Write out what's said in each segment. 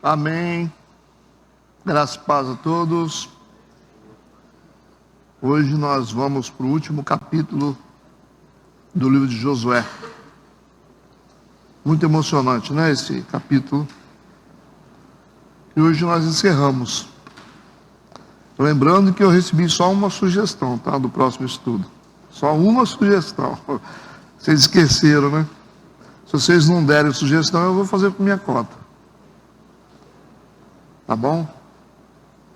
Amém. Graças e paz a todos. Hoje nós vamos para o último capítulo do livro de Josué. Muito emocionante, né, esse capítulo. E hoje nós encerramos. Lembrando que eu recebi só uma sugestão, tá, do próximo estudo. Só uma sugestão. Vocês esqueceram, né? Se vocês não derem sugestão, eu vou fazer por minha conta. Tá bom?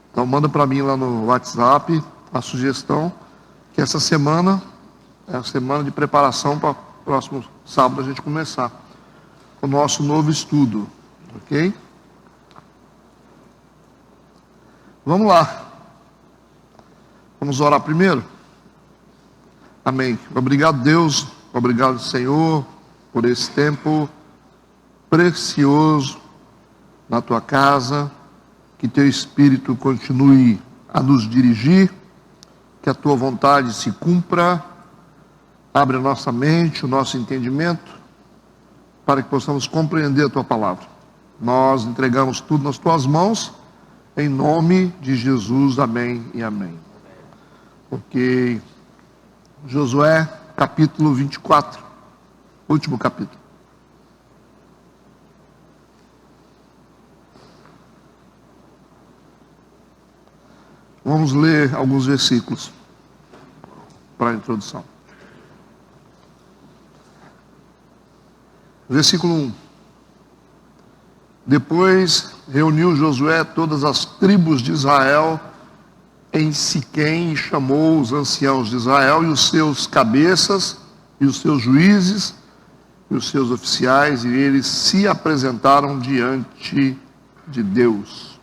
Então manda para mim lá no WhatsApp a sugestão, que essa semana é a semana de preparação para o próximo sábado a gente começar o nosso novo estudo, ok? Vamos lá. Vamos orar primeiro? Amém. Obrigado, Deus. Obrigado, Senhor, por esse tempo precioso na tua casa. Que teu Espírito continue a nos dirigir, que a tua vontade se cumpra. Abre a nossa mente, o nosso entendimento, para que possamos compreender a tua palavra. Nós entregamos tudo nas tuas mãos, em nome de Jesus, amém e amém. Ok. Josué, capítulo 24, último capítulo. Vamos ler alguns versículos para a introdução. Versículo 1. Depois reuniu Josué todas as tribos de Israel em Siquém e chamou os anciãos de Israel e os seus cabeças e os seus juízes e os seus oficiais, e eles se apresentaram diante de Deus.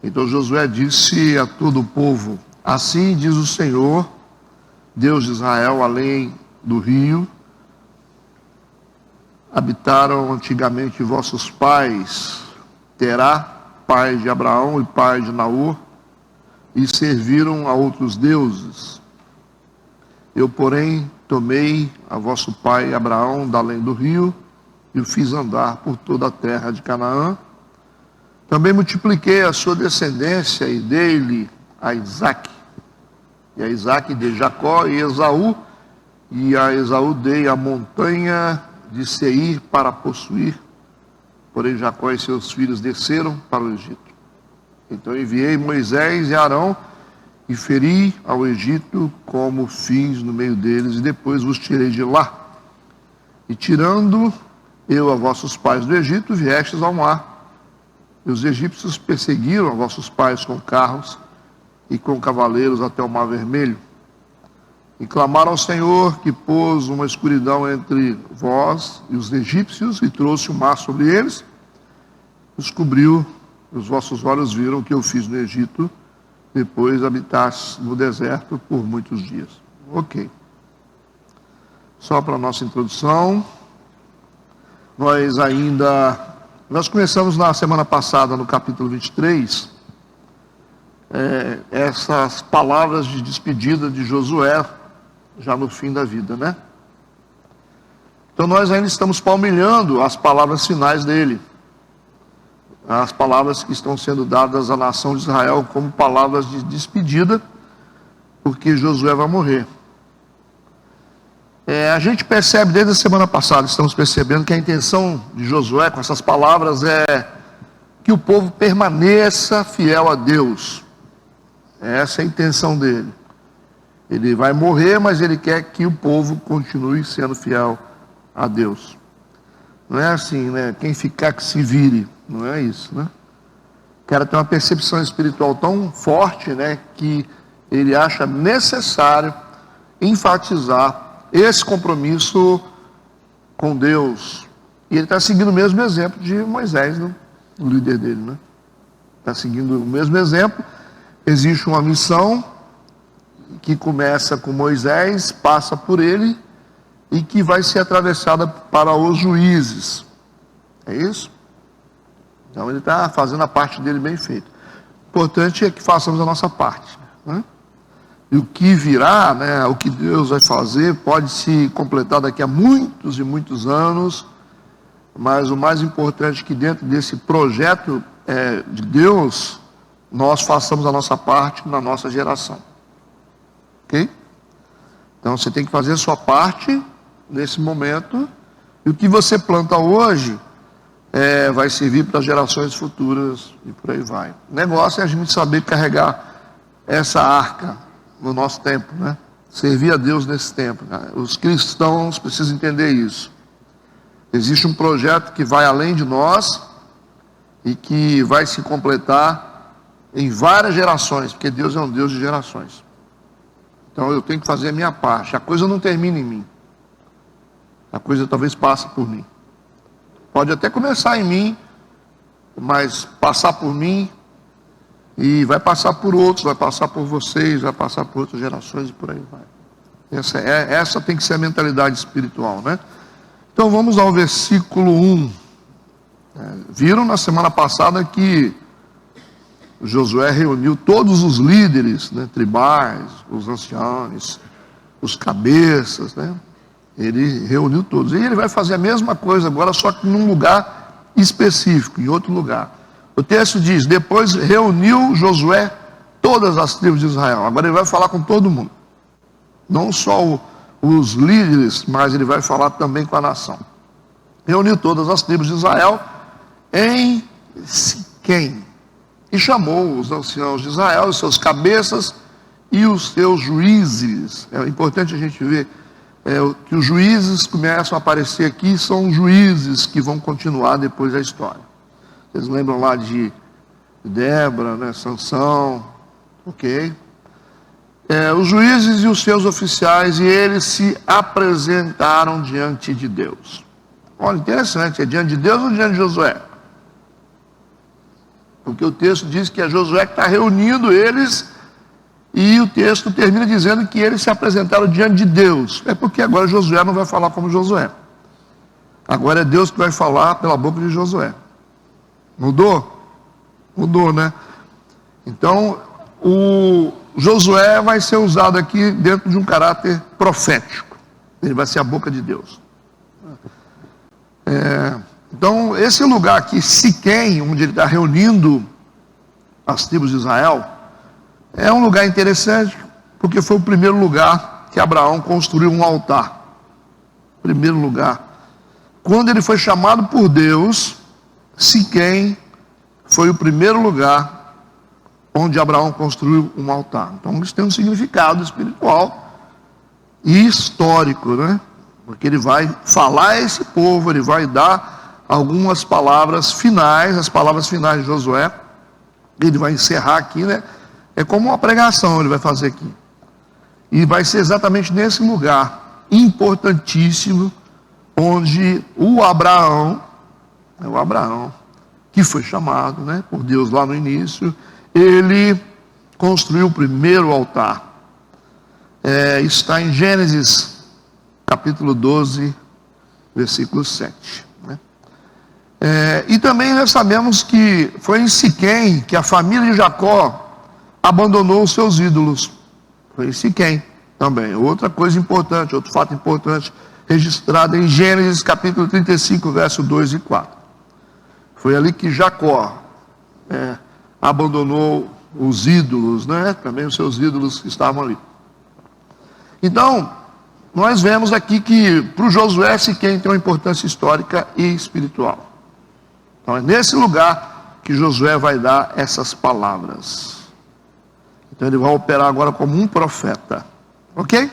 Então Josué disse a todo o povo: assim diz o Senhor, Deus de Israel, além do rio, habitaram antigamente vossos pais, Terá, pai de Abraão e pai de Naor, e serviram a outros deuses. Eu, porém, tomei a vosso pai Abraão da além do rio, e o fiz andar por toda a terra de Canaã. Também multipliquei a sua descendência e dei-lhe a Isaque. E a Isaque dei Jacó e Esaú, e a Esaú dei a montanha de Seir para possuir. Porém Jacó e seus filhos desceram para o Egito. Então enviei Moisés e Arão e feri ao Egito como fiz no meio deles, e depois vos tirei de lá. E tirando eu a vossos pais do Egito, viestes ao mar. E os egípcios perseguiram a vossos pais com carros e com cavaleiros até o Mar Vermelho. E clamaram ao Senhor, que pôs uma escuridão entre vós e os egípcios, e trouxe o mar sobre eles. Os cobriu, os vossos olhos viram o que eu fiz no Egito, depois habitaste no deserto por muitos dias. Ok. Só para a nossa introdução, nós começamos na semana passada, no capítulo 23, essas palavras de despedida de Josué, já no fim da vida, né? Então nós ainda estamos palmilhando as palavras finais dele, as palavras que estão sendo dadas à nação de Israel como palavras de despedida, porque Josué vai morrer. A gente percebe desde a semana passada, estamos percebendo que a intenção de Josué com essas palavras é que o povo permaneça fiel a Deus. Essa é a intenção dele. Ele vai morrer, mas ele quer que o povo continue sendo fiel a Deus. Não é assim, né? Quem ficar que se vire. Não é isso, né? O cara tem uma percepção espiritual tão forte, né, que ele acha necessário enfatizar esse compromisso com Deus. E ele está seguindo o mesmo exemplo de Moisés, né? O líder dele, né? Está seguindo o mesmo exemplo. Existe uma missão que começa com Moisés, passa por ele, e que vai ser atravessada para os juízes. É isso? Então ele está fazendo a parte dele bem feita. O importante é que façamos a nossa parte, né? E o que virá, né, o que Deus vai fazer, pode se completar daqui a muitos e muitos anos, mas o mais importante é que dentro desse projeto de Deus, nós façamos a nossa parte na nossa geração. Ok? Então você tem que fazer a sua parte nesse momento, e o que você planta hoje vai servir para gerações futuras e por aí vai. O negócio é a gente saber carregar essa arca no nosso tempo, né? Servir a Deus nesse tempo, né? Os cristãos precisam entender isso. Existe um projeto que vai além de nós e que vai se completar em várias gerações, porque Deus é um Deus de gerações. Então eu tenho que fazer a minha parte. A coisa não termina em mim. A coisa talvez passe por mim. Pode até começar em mim, mas passar por mim, e vai passar por outros, vai passar por vocês, vai passar por outras gerações e por aí vai. Essa tem que ser a mentalidade espiritual, né? Então vamos ao versículo 1. Viram na semana passada que Josué reuniu todos os líderes, né, tribais, os anciãos, os cabeças, né? Ele reuniu todos. E ele vai fazer a mesma coisa agora, só que num lugar específico, em outro lugar. O texto diz: depois reuniu Josué todas as tribos de Israel. Agora ele vai falar com todo mundo. Não só os líderes, mas ele vai falar também com a nação. Reuniu todas as tribos de Israel em Siquém. E chamou os anciãos de Israel, os seus cabeças e os seus juízes. É importante a gente ver que os juízes começam a aparecer aqui, são juízes que vão continuar depois da história. Vocês lembram lá de Débora, né, Sansão, ok? Os juízes e os seus oficiais, e eles se apresentaram diante de Deus. Olha, interessante, é diante de Deus ou diante de Josué? Porque o texto diz que é Josué que está reunindo eles, e o texto termina dizendo que eles se apresentaram diante de Deus. É porque agora Josué não vai falar como Josué. Agora é Deus que vai falar pela boca de Josué. Mudou? Mudou, né? Então, o Josué vai ser usado aqui dentro de um caráter profético. Ele vai ser a boca de Deus. Então, esse lugar aqui, Siquém, onde ele está reunindo as tribos de Israel, é um lugar interessante, porque foi o primeiro lugar que Abraão construiu um altar. Primeiro lugar. Quando ele foi chamado por Deus, Siquém foi o primeiro lugar onde Abraão construiu um altar. Então isso tem um significado espiritual e histórico, né? Porque ele vai falar a esse povo, ele vai dar algumas palavras finais, as palavras finais de Josué. Ele vai encerrar aqui, né? É como uma pregação ele vai fazer aqui. E vai ser exatamente nesse lugar importantíssimo, onde o Abraão, que foi chamado, né, por Deus lá no início, ele construiu o primeiro altar. Está em Gênesis, capítulo 12, versículo 7. Né? E também nós sabemos que foi em Siquém que a família de Jacó abandonou os seus ídolos. Foi em Siquém também. Outra coisa importante, outro fato importante, registrado em Gênesis capítulo 35, verso 2 e 4. Foi ali que Jacó abandonou os ídolos, né? Também os seus ídolos que estavam ali. Então, nós vemos aqui que para o Josué, Siquém tem uma importância histórica e espiritual. Então é nesse lugar que Josué vai dar essas palavras. Então ele vai operar agora como um profeta. Ok?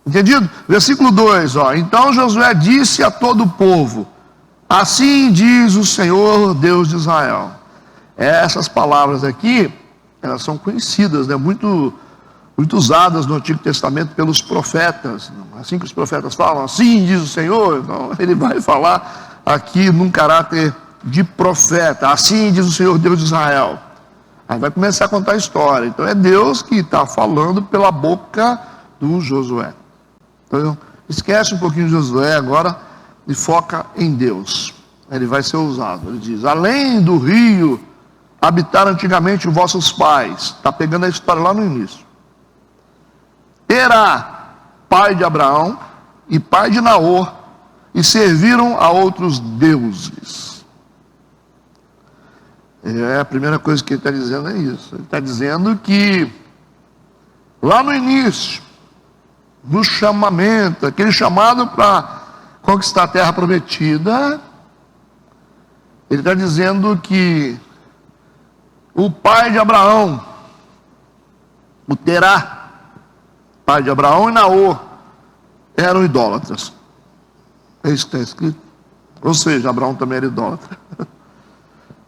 Entendido? Versículo 2, ó. Então Josué disse a todo o povo: assim diz o Senhor Deus de Israel. Essas palavras aqui, elas são conhecidas, né? Muito usadas no Antigo Testamento pelos profetas. Assim que os profetas falam, assim diz o Senhor, então ele vai falar aqui num caráter de profeta. Assim diz o Senhor Deus de Israel. Aí vai começar a contar a história. Então é Deus que está falando pela boca do Josué. Então esquece um pouquinho de Josué agora e foca em Deus. Ele vai ser usado. Ele diz: além do rio habitaram antigamente os vossos pais. Está pegando a história lá no início. Terá, pai de Abraão e pai de Naor, e serviram a outros deuses. A primeira coisa que ele está dizendo é isso. Ele está dizendo que lá no início, no chamamento, aquele chamado para conquistar a terra prometida, ele está dizendo que o pai de Abraão, o Terá, pai de Abraão e Naor, eram idólatras. É isso que está escrito. Ou seja, Abraão também era idólatra.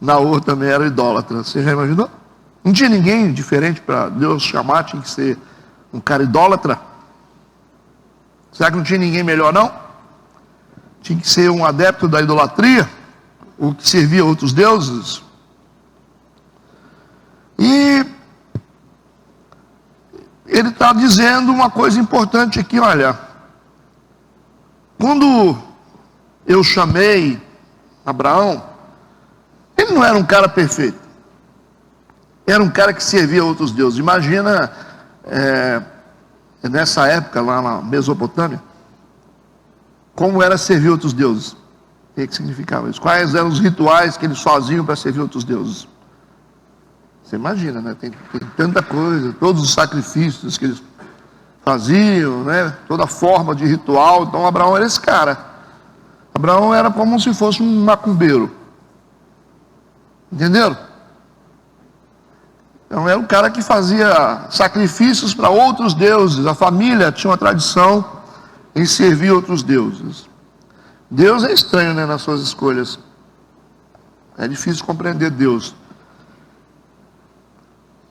Naor também era idólatra. Você já imaginou? Não tinha ninguém diferente para Deus chamar, tinha que ser um cara idólatra. Será que não tinha ninguém melhor, não? Tinha que ser um adepto da idolatria, o que servia a outros deuses. E ele está dizendo uma coisa importante aqui, olha. Quando eu chamei Abraão, ele não era um cara perfeito. Era um cara que servia a outros deuses. Imagina, nessa época, lá na Mesopotâmia, como era servir outros deuses. O que significava isso? Quais eram os rituais que eles faziam para servir outros deuses? Você imagina, né? Tem tanta coisa, todos os sacrifícios que eles faziam, né? Toda forma de ritual. Então Abraão era esse cara. Abraão era como se fosse um macumbeiro. Entenderam? Então era um cara que fazia sacrifícios para outros deuses. A família tinha uma tradição em servir outros deuses. Deus é estranho, né, nas suas escolhas. É difícil compreender Deus.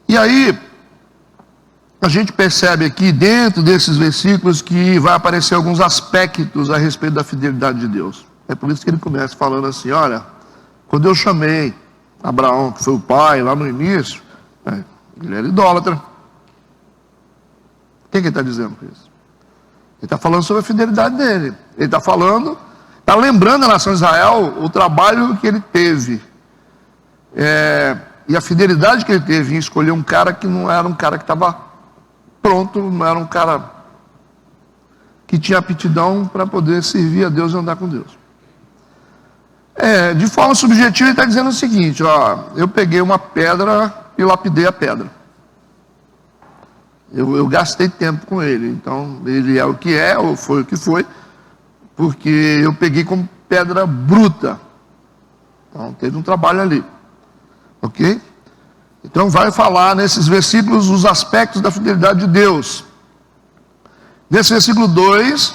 E aí, a gente percebe aqui dentro desses versículos que vai aparecer alguns aspectos a respeito da fidelidade de Deus. É por isso que ele começa falando assim, olha, quando eu chamei Abraão, que foi o pai lá no início, ele era idólatra. O que ele está dizendo com isso? Ele está falando sobre a fidelidade dele. Ele está falando, está lembrando a nação de Israel o trabalho que ele teve. E a fidelidade que ele teve em escolher um cara que não era um cara que estava pronto, não era um cara que tinha aptidão para poder servir a Deus e andar com Deus. De forma subjetiva ele está dizendo o seguinte, ó, eu peguei uma pedra e lapidei a pedra. Eu gastei tempo com ele, então ele é o que é, ou foi o que foi, porque eu peguei como pedra bruta. Então teve um trabalho ali. Ok? Então vai falar nesses versículos os aspectos da fidelidade de Deus. Nesse versículo 2,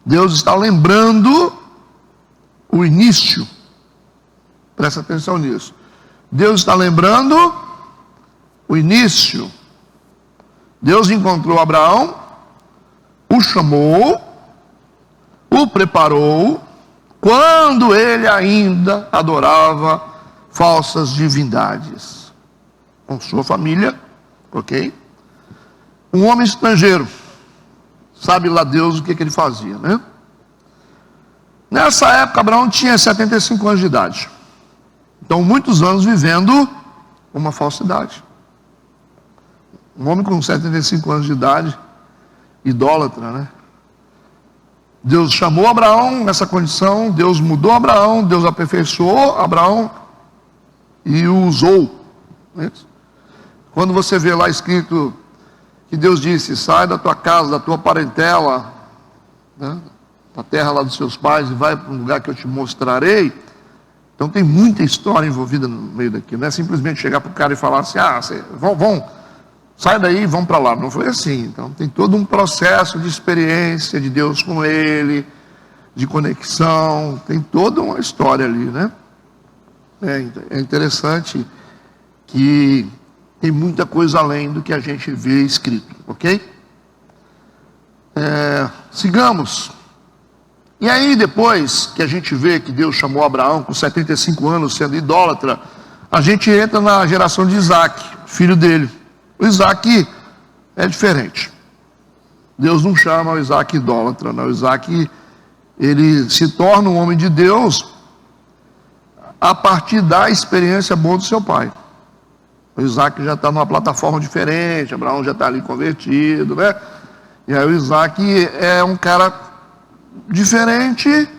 Deus está lembrando o início. Presta atenção nisso. Deus está lembrando o início. Deus encontrou Abraão, o chamou, o preparou, quando ele ainda adorava falsas divindades, com sua família, ok? Um homem estrangeiro, sabe lá Deus o que ele fazia, né? Nessa época, Abraão tinha 75 anos de idade, então muitos anos vivendo uma falsidade. Um homem com 75 anos de idade, idólatra, né? Deus chamou Abraão nessa condição, Deus mudou Abraão, Deus aperfeiçoou Abraão e o usou. Quando você vê lá escrito que Deus disse, sai da tua casa, da tua parentela, né, da terra lá dos seus pais e vai para um lugar que eu te mostrarei. Então tem muita história envolvida no meio daquilo. Não é simplesmente chegar para o cara e falar assim, sai daí e vão para lá. Não foi assim. Então tem todo um processo de experiência de Deus com ele, de conexão, tem toda uma história ali, né? É interessante que tem muita coisa além do que a gente vê escrito, ok? Sigamos. E aí depois que a gente vê que Deus chamou Abraão com 75 anos sendo idólatra, a gente entra na geração de Isaac, filho dele. O Isaac é diferente. Deus não chama o Isaac idólatra, não. O Isaac, ele se torna um homem de Deus a partir da experiência boa do seu pai. O Isaac já está numa plataforma diferente, Abraão já está ali convertido, né? E aí o Isaac é um cara diferente,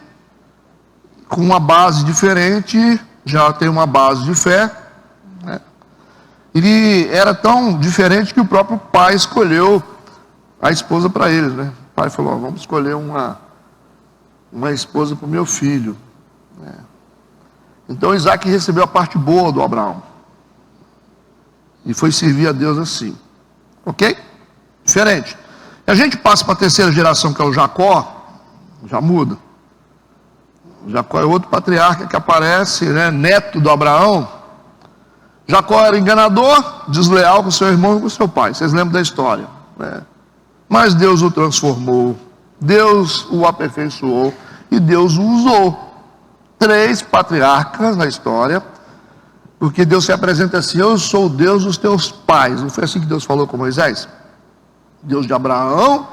com uma base diferente, já tem uma base de fé, né? Ele era tão diferente que o próprio pai escolheu a esposa para ele, né? O pai falou: vamos escolher uma esposa para o meu filho, né? Então Isaac recebeu a parte boa do Abraão e foi servir a Deus assim, ok? Diferente. E a gente passa para a terceira geração, que é o Jacó, já muda. Jacó é outro patriarca que aparece, né? Neto do Abraão. Jacó era enganador, desleal com seu irmão e com seu pai. Vocês lembram da história, né? Mas Deus o transformou, Deus o aperfeiçoou e Deus o usou. 3 patriarcas na história, porque Deus se apresenta assim: eu sou o Deus dos teus pais. Não foi assim que Deus falou com Moisés? Deus de Abraão,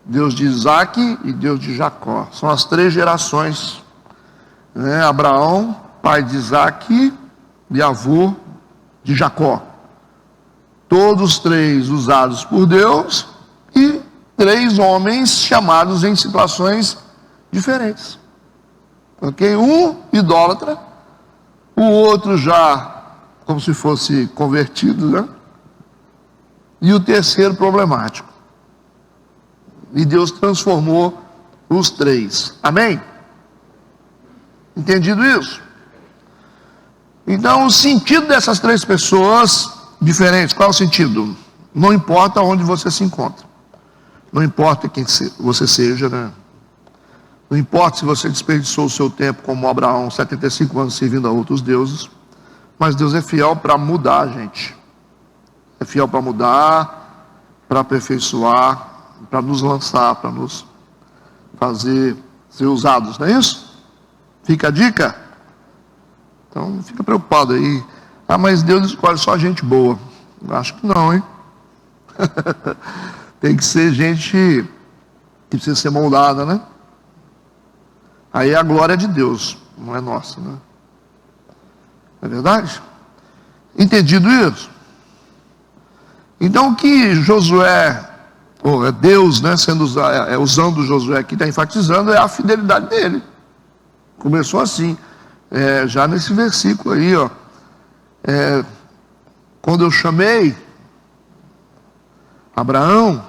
Deus de Isaac e Deus de Jacó. São as 3 gerações, né? Abraão, pai de Isaac e avô de Jacó. Todos 3 usados por Deus e 3 homens chamados em situações diferentes. Ok? Um idólatra, o outro já como se fosse convertido, né? E o terceiro problemático. E Deus transformou os 3. Amém? Entendido isso? Então, o sentido dessas 3 pessoas diferentes, qual é o sentido? Não importa onde você se encontra. Não importa quem você seja, né? Não importa se você desperdiçou o seu tempo como Abraão, 75 anos servindo a outros deuses. Mas Deus é fiel para mudar a gente. É fiel para mudar, para aperfeiçoar, para nos lançar, para nos fazer ser usados, não é isso? Fica a dica? Então não fica preocupado aí. Ah, mas Deus escolhe só gente boa. Acho que não, hein? Tem que ser gente que precisa ser moldada, né? Aí a glória é de Deus, não é nossa, né? Não é verdade? Entendido isso? Então o que Josué, ou é Deus, né, usando Josué aqui, está enfatizando, é a fidelidade dele. Começou assim, já nesse versículo aí, ó. Quando eu chamei Abraão,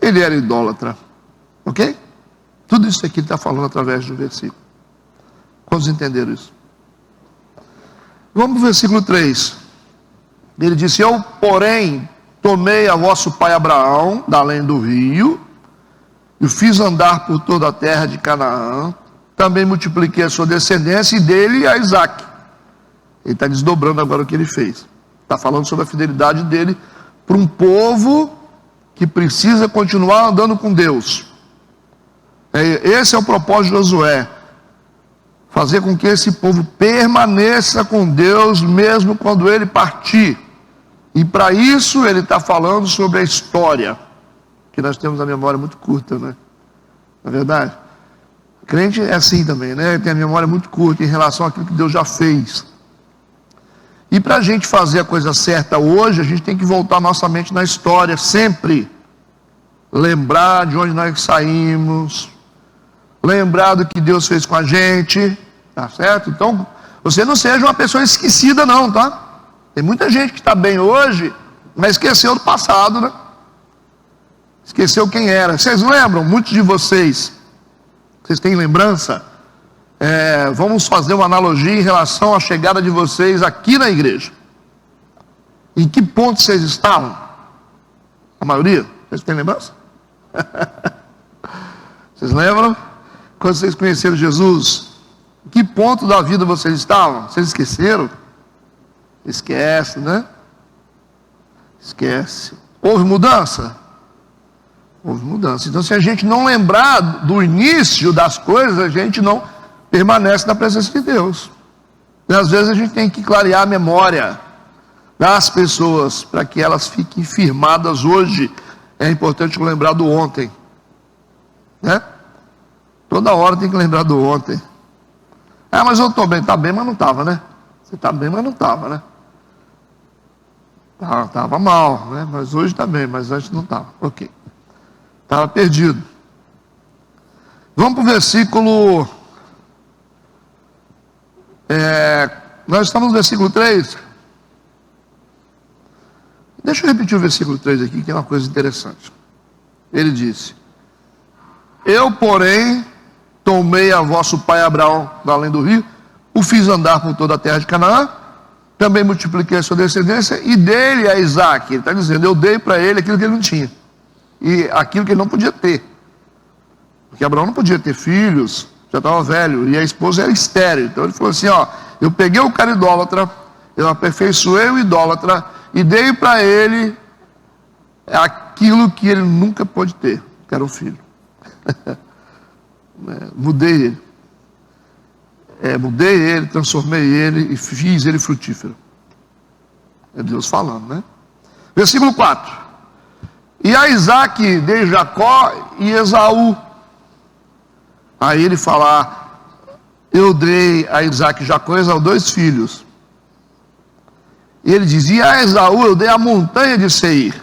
ele era idólatra, ok? Tudo isso aqui ele está falando através do versículo. Quantos entenderam isso? Vamos para o versículo 3. Ele disse: eu, porém, tomei a vosso pai Abraão, da além do rio, e o fiz andar por toda a terra de Canaã, também multipliquei a sua descendência, e dele a Isaac. Ele está desdobrando agora o que ele fez. Está falando sobre a fidelidade dele para um povo que precisa continuar andando com Deus. Esse é o propósito de Josué: fazer com que esse povo permaneça com Deus mesmo quando ele partir. E para isso ele está falando sobre a história, que nós temos a memória muito curta, né? Não é verdade? O crente é assim também, né? Ele tem a memória muito curta em relação àquilo que Deus já fez. E para a gente fazer a coisa certa hoje, a gente tem que voltar nossa mente na história sempre. Lembrar de onde nós saímos, lembrar do que Deus fez com a gente, tá certo? Então, você não seja uma pessoa esquecida não, tá? Tem muita gente que está bem hoje, mas esqueceu do passado, né? Esqueceu quem era. Vocês lembram? Muitos de vocês têm lembrança? Vamos fazer uma analogia em relação à chegada de vocês aqui na igreja. Em que ponto vocês estavam? A maioria? Vocês têm lembrança? Vocês lembram? Quando vocês conheceram Jesus, em que ponto da vida vocês estavam? Vocês esqueceram? Esquece, né? Esquece. Houve mudança? Houve mudança. Então, se a gente não lembrar do início das coisas, a gente não permanece na presença de Deus. E às vezes a gente tem que clarear a memória das pessoas para que elas fiquem firmadas hoje. É importante lembrar do ontem, né? Toda hora tem que lembrar do ontem. Ah, mas eu estou bem. Está bem, mas não estava, né? Você está bem, mas não estava, né? Estava mal, né? Mas hoje está bem, mas antes não estava. Ok. Estava perdido. Vamos para o versículo... nós estamos no versículo 3. Deixa eu repetir o versículo 3 aqui, que é uma coisa interessante. Ele disse: eu, porém, tomei a vosso pai Abraão da além do rio, o fiz andar por toda a terra de Canaã, também multipliquei a sua descendência e dei-lhe a Isaque. Ele está dizendo, eu dei para ele aquilo que ele não tinha, e aquilo que ele não podia ter, porque Abraão não podia ter filhos, já estava velho, e a esposa era estéril. Então ele falou assim, eu peguei o cara idólatra, eu aperfeiçoei o idólatra, e dei para ele aquilo que ele nunca pôde ter, que era um filho. Mudei ele, transformei ele e fiz ele frutífero. É Deus falando, né? Versículo 4. E a Isaque dei Jacó e Esaú. Aí ele fala, eu dei a Isaque e Jacó e Esaú 2 filhos. E ele diz, e a Esaú eu dei a montanha de Seir.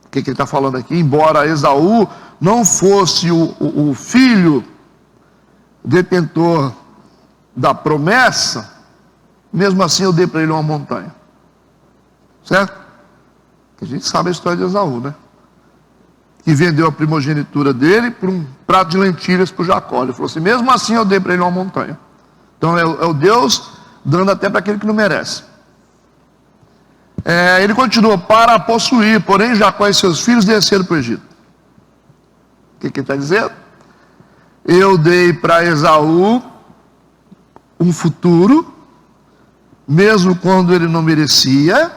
O que ele está falando aqui? Embora Esaú não fosse o filho detentor da promessa, mesmo assim eu dei para ele uma montanha. Certo? A gente sabe a história de Esaú, né? Que vendeu a primogenitura dele por um prato de lentilhas para o Jacó. Ele falou assim, mesmo assim eu dei para ele uma montanha. Então é o Deus dando até para aquele que não merece. Ele continua, para possuir, porém Jacó e seus filhos desceram para o Egito. O que ele está dizendo? Eu dei para Esaú um futuro, mesmo quando ele não merecia,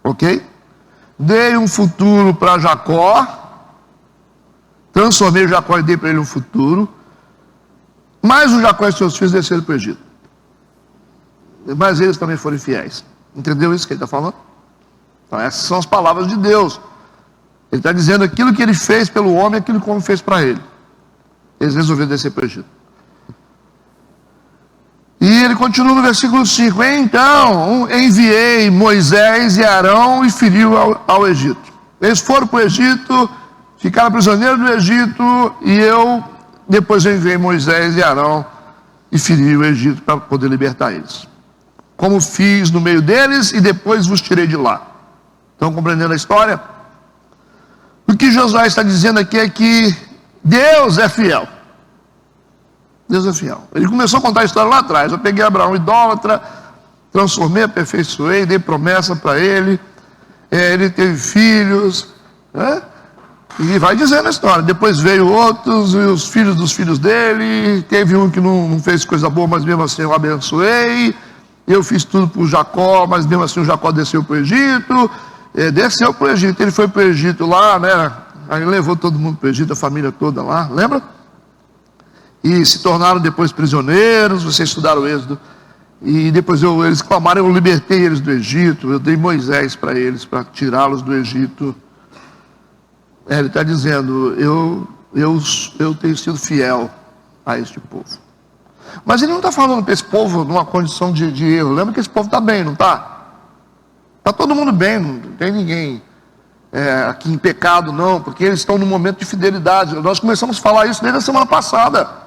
ok? Dei um futuro para Jacó, transformei Jacó e dei para ele um futuro, mas o Jacó e seus filhos desceram para o Egito. Mas eles também foram fiéis. Entendeu isso que ele está falando? Então essas são as palavras de Deus. Ele está dizendo aquilo que ele fez pelo homem, aquilo que o homem fez para ele. Eles resolveram descer para o Egito. E ele continua no versículo 5. Então enviei Moisés e Arão e feriu ao Egito. Eles foram para o Egito, ficaram prisioneiros do Egito, e depois eu enviei Moisés e Arão e feri o Egito para poder libertar eles. Como fiz no meio deles e depois vos tirei de lá. Estão compreendendo a história? O que Josué está dizendo aqui é que Deus é fiel. Deus é fiel. Ele começou a contar a história lá atrás. Eu peguei Abraão idólatra, transformei, aperfeiçoei, dei promessa para ele. Ele teve filhos, né? E vai dizendo a história. Depois veio outros, e os filhos dos filhos dele. Teve um que não fez coisa boa, mas mesmo assim eu abençoei. Eu fiz tudo para o Jacó, mas mesmo assim o Jacó desceu para o Egito. Desceu para o Egito. Ele foi para o Egito lá, né? Aí levou todo mundo para o Egito, a família toda lá, lembra? E se tornaram depois prisioneiros. Vocês estudaram o Êxodo. E depois eles clamaram, eu libertei eles do Egito. Eu dei Moisés para eles, para tirá-los do Egito. Ele está dizendo, eu tenho sido fiel a este povo. Mas ele não está falando para esse povo numa condição de erro. Lembra que esse povo está bem, não está? Está todo mundo bem, não tem ninguém aqui em pecado, não, porque eles estão num momento de fidelidade. Nós começamos a falar isso desde a semana passada.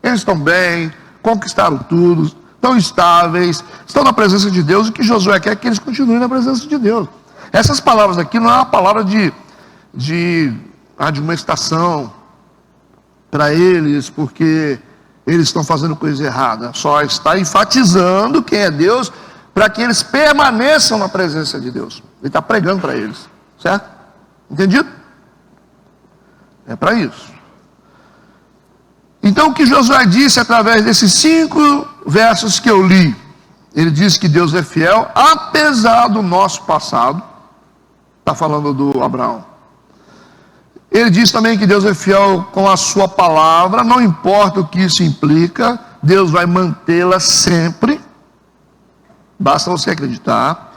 Eles estão bem, conquistaram tudo, estão estáveis, estão na presença de Deus, e o que Josué quer é que eles continuem na presença de Deus. Essas palavras aqui não é uma palavra de uma estação para eles, porque eles estão fazendo coisa errada. Só está enfatizando quem é Deus, para que eles permaneçam na presença de Deus. Ele está pregando para eles, certo? Entendido? É para isso. Então o que Josué disse através desses 5 versos que eu li, ele diz que Deus é fiel, apesar do nosso passado. Está falando do Abraão. Ele diz também que Deus é fiel com a sua palavra, não importa o que isso implica, Deus vai mantê-la sempre, basta você acreditar.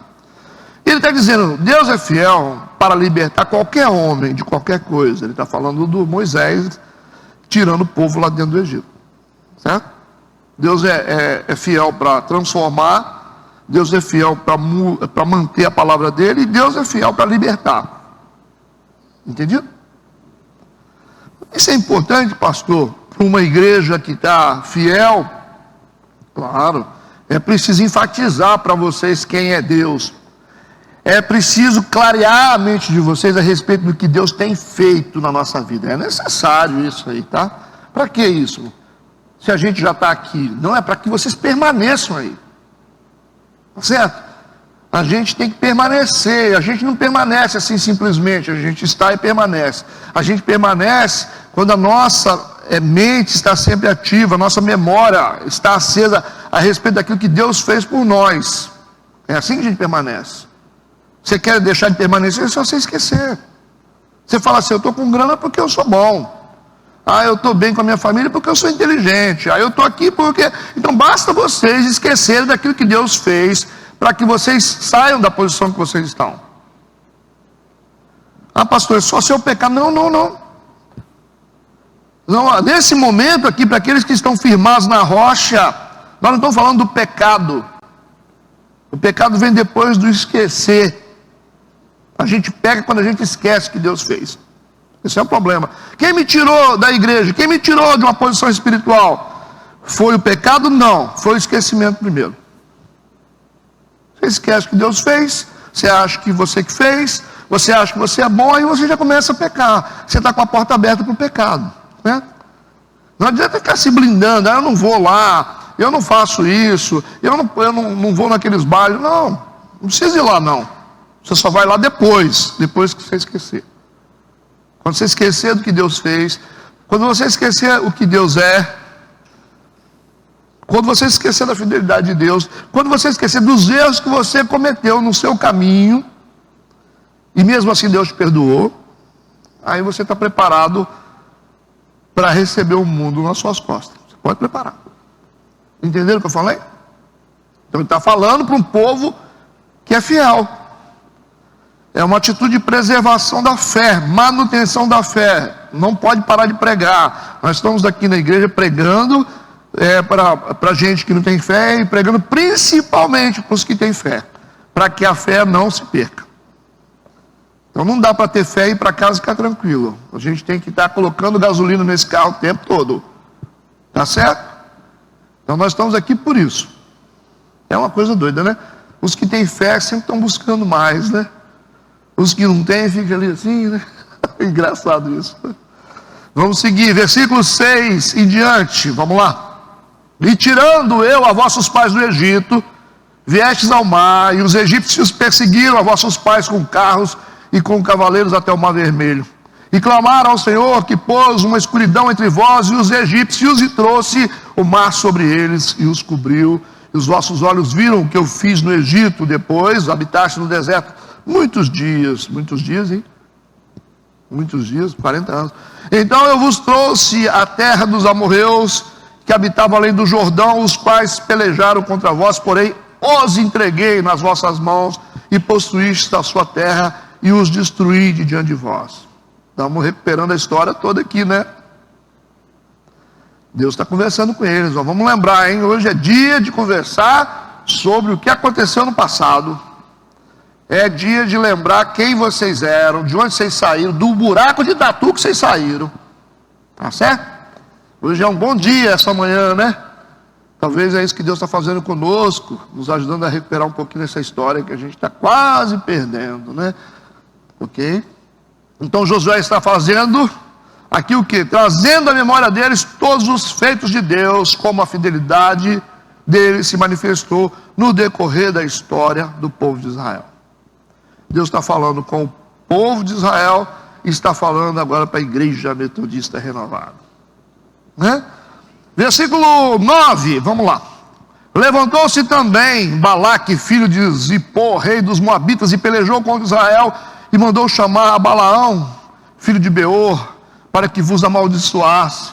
Ele está dizendo, Deus é fiel para libertar qualquer homem de qualquer coisa. Ele está falando do Moisés tirando o povo lá dentro do Egito, certo? Deus é fiel para transformar, Deus é fiel para manter a palavra dele, e Deus é fiel para libertar. Entendido? Isso é importante, pastor, para uma igreja que está fiel? Claro, é preciso enfatizar para vocês quem é Deus. É preciso clarear a mente de vocês a respeito do que Deus tem feito na nossa vida. É necessário isso aí, tá? Para que isso? Se a gente já está aqui, não é para que vocês permaneçam aí, tá certo? A gente tem que permanecer. A gente não permanece assim simplesmente. A gente está e permanece. A gente permanece quando a nossa mente está sempre ativa, a nossa memória está acesa a respeito daquilo que Deus fez por nós. É assim que a gente permanece. Você quer deixar de permanecer, é só você esquecer. Você fala assim: eu estou com grana porque eu sou bom. Ah, eu estou bem com a minha família porque eu sou inteligente. Ah, eu estou aqui porque... Então basta vocês esquecerem daquilo que Deus fez, para que vocês saiam da posição que vocês estão. Ah, pastor, é só seu pecado. Não. Não, nesse momento aqui, para aqueles que estão firmados na rocha, nós não estamos falando do pecado. O pecado vem depois do esquecer. A gente pega quando a gente esquece que Deus fez. Esse é o problema. Quem me tirou da igreja? Quem me tirou de uma posição espiritual? Foi o pecado? Não. Foi o esquecimento primeiro. Você esquece o que Deus fez. Você acha que você que fez. Você acha que você é bom. Aí você já começa a pecar. Você está com a porta aberta para o pecado, né? Não adianta ficar se blindando. Ah, eu não vou lá. Eu não faço isso. Eu não vou naqueles bailes. Não precisa ir lá não. Você só vai lá depois que você esquecer. Quando você esquecer do que Deus fez, quando você esquecer o que Deus é, quando você esquecer da fidelidade de Deus, quando você esquecer dos erros que você cometeu no seu caminho, e mesmo assim Deus te perdoou, aí você está preparado para receber o mundo nas suas costas. Você pode preparar. Entenderam o que eu falei? Então ele está falando para um povo que é fiel. É uma atitude de preservação da fé, manutenção da fé. Não pode parar de pregar. Nós estamos aqui na igreja pregando para gente que não tem fé, e pregando principalmente para os que têm fé, para que a fé não se perca. Então não dá para ter fé e ir para casa e ficar tranquilo. A gente tem que estar colocando gasolina nesse carro o tempo todo. Tá certo? Então nós estamos aqui por isso. É uma coisa doida, né? Os que têm fé sempre estão buscando mais, né? Os que não têm ficam ali assim, né? Engraçado isso. Vamos seguir, versículo 6 em diante, vamos lá. E tirando eu a vossos pais do Egito, viestes ao mar, e os egípcios perseguiram a vossos pais com carros e com cavaleiros até o mar vermelho. E clamaram ao Senhor, que pôs uma escuridão entre vós e os egípcios, e trouxe o mar sobre eles e os cobriu. E os vossos olhos viram o que eu fiz no Egito. Depois habitaste no deserto muitos dias, hein? Muitos dias, 40 anos. Então eu vos trouxe a terra dos amorreus, que habitavam além do Jordão, os quais pelejaram contra vós, porém os entreguei nas vossas mãos, e possuíste a sua terra, e os destruí de diante de vós. Estamos recuperando a história toda aqui, né? Deus está conversando com eles, ó. Vamos lembrar, hein? Hoje é dia de conversar sobre o que aconteceu no passado. É dia de lembrar quem vocês eram, de onde vocês saíram, do buraco de tatu que vocês saíram. Tá certo? Hoje é um bom dia essa manhã, né? Talvez é isso que Deus está fazendo conosco, nos ajudando a recuperar um pouquinho dessa história que a gente está quase perdendo, né? Ok? Então Josué está fazendo aqui o que? Trazendo à memória deles todos os feitos de Deus, como a fidelidade dele se manifestou no decorrer da história do povo de Israel. Deus está falando com o povo de Israel e está falando agora para a igreja metodista renovada, né? Versículo 9, vamos lá. Levantou-se também Balaque, filho de Zippor, rei dos Moabitas, e pelejou contra Israel, e mandou chamar a Balaão, filho de Beor, para que vos amaldiçoasse.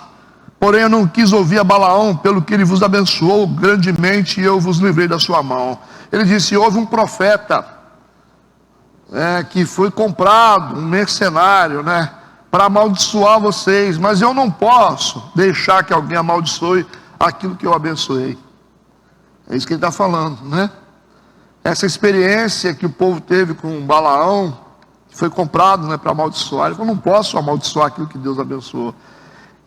Porém eu não quis ouvir a Balaão, pelo que ele vos abençoou grandemente, e eu vos livrei da sua mão. Ele disse: houve um profeta que foi comprado, um mercenário, né, para amaldiçoar vocês, mas eu não posso deixar que alguém amaldiçoe aquilo que eu abençoei. É isso que ele está falando, né? Essa experiência que o povo teve com Balaão foi comprado, né, para amaldiçoar. Ele falou, não posso amaldiçoar aquilo que Deus abençoou.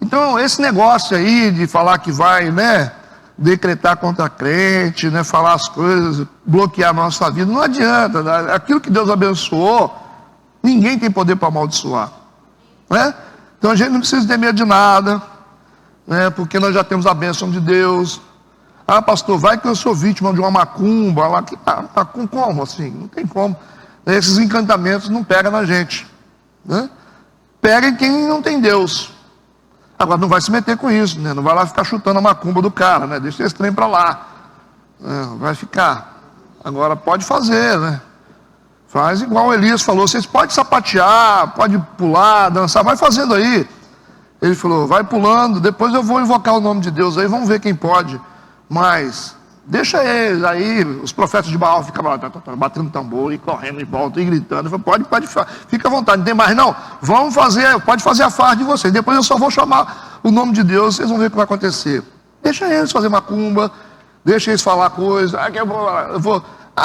Então, esse negócio aí de falar que vai, né, decretar contra crente, né, falar as coisas, bloquear a nossa vida, não adianta, né? Aquilo que Deus abençoou, ninguém tem poder para amaldiçoar, né? Então a gente não precisa ter medo de nada, né, porque nós já temos a bênção de Deus. Ah, pastor, vai que eu sou vítima de uma macumba lá, como assim? Não tem como. Esses encantamentos não pegam na gente, né? Pega em quem não tem Deus. Agora não vai se meter com isso, né? Não vai lá ficar chutando a macumba do cara, né? Deixa esse trem para lá, vai ficar. Agora pode fazer, né? Faz igual o Elias falou, vocês podem sapatear, pode pular, dançar, vai fazendo aí. Ele falou, vai pulando, depois eu vou invocar o nome de Deus aí, vamos ver quem pode. Mas deixa eles aí, os profetas de Baal ficavam lá, batendo tambor e correndo em volta e gritando. Ele falou, pode, fica à vontade, não tem mais não. Vamos fazer, pode fazer a farra de vocês. Depois eu só vou chamar o nome de Deus, vocês vão ver o que vai acontecer. Deixa eles fazer macumba, deixa eles falar coisa.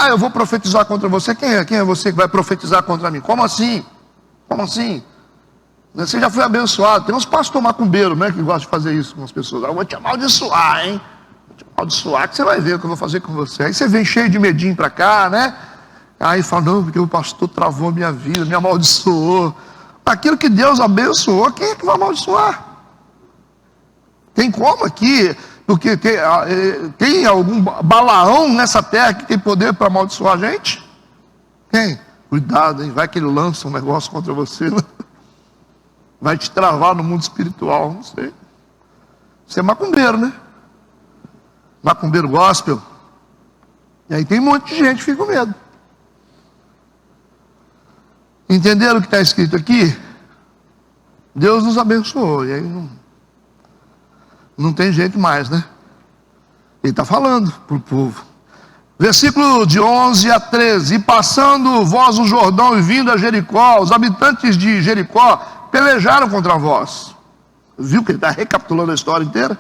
Eu vou profetizar contra você. Quem é você que vai profetizar contra mim? Como assim? Como assim? Você já foi abençoado. Tem uns pastores macumbeiros, né, que gostam de fazer isso com as pessoas. Eu vou te amaldiçoar, hein? Vou te amaldiçoar, que você vai ver o que eu vou fazer com você. Aí você vem cheio de medinho para cá, né? Aí fala, não, porque o pastor travou a minha vida, me amaldiçoou. Aquilo que Deus abençoou, quem é que vai amaldiçoar? Tem como aqui? Porque tem algum Balaão nessa terra que tem poder para amaldiçoar a gente? Quem? Cuidado, hein? Vai que ele lança um negócio contra você, né? Vai te travar no mundo espiritual, não sei. Você é macumbeiro, né? Macumbeiro gospel. E aí tem um monte de gente que fica com medo. Entenderam o que está escrito aqui? Deus nos abençoou. E aí não tem jeito mais, né? Ele está falando para o povo. Versículo de 11 a 13. E passando vós o Jordão e vindo a Jericó, os habitantes de Jericó pelejaram contra vós. Viu que ele está recapitulando a história inteira?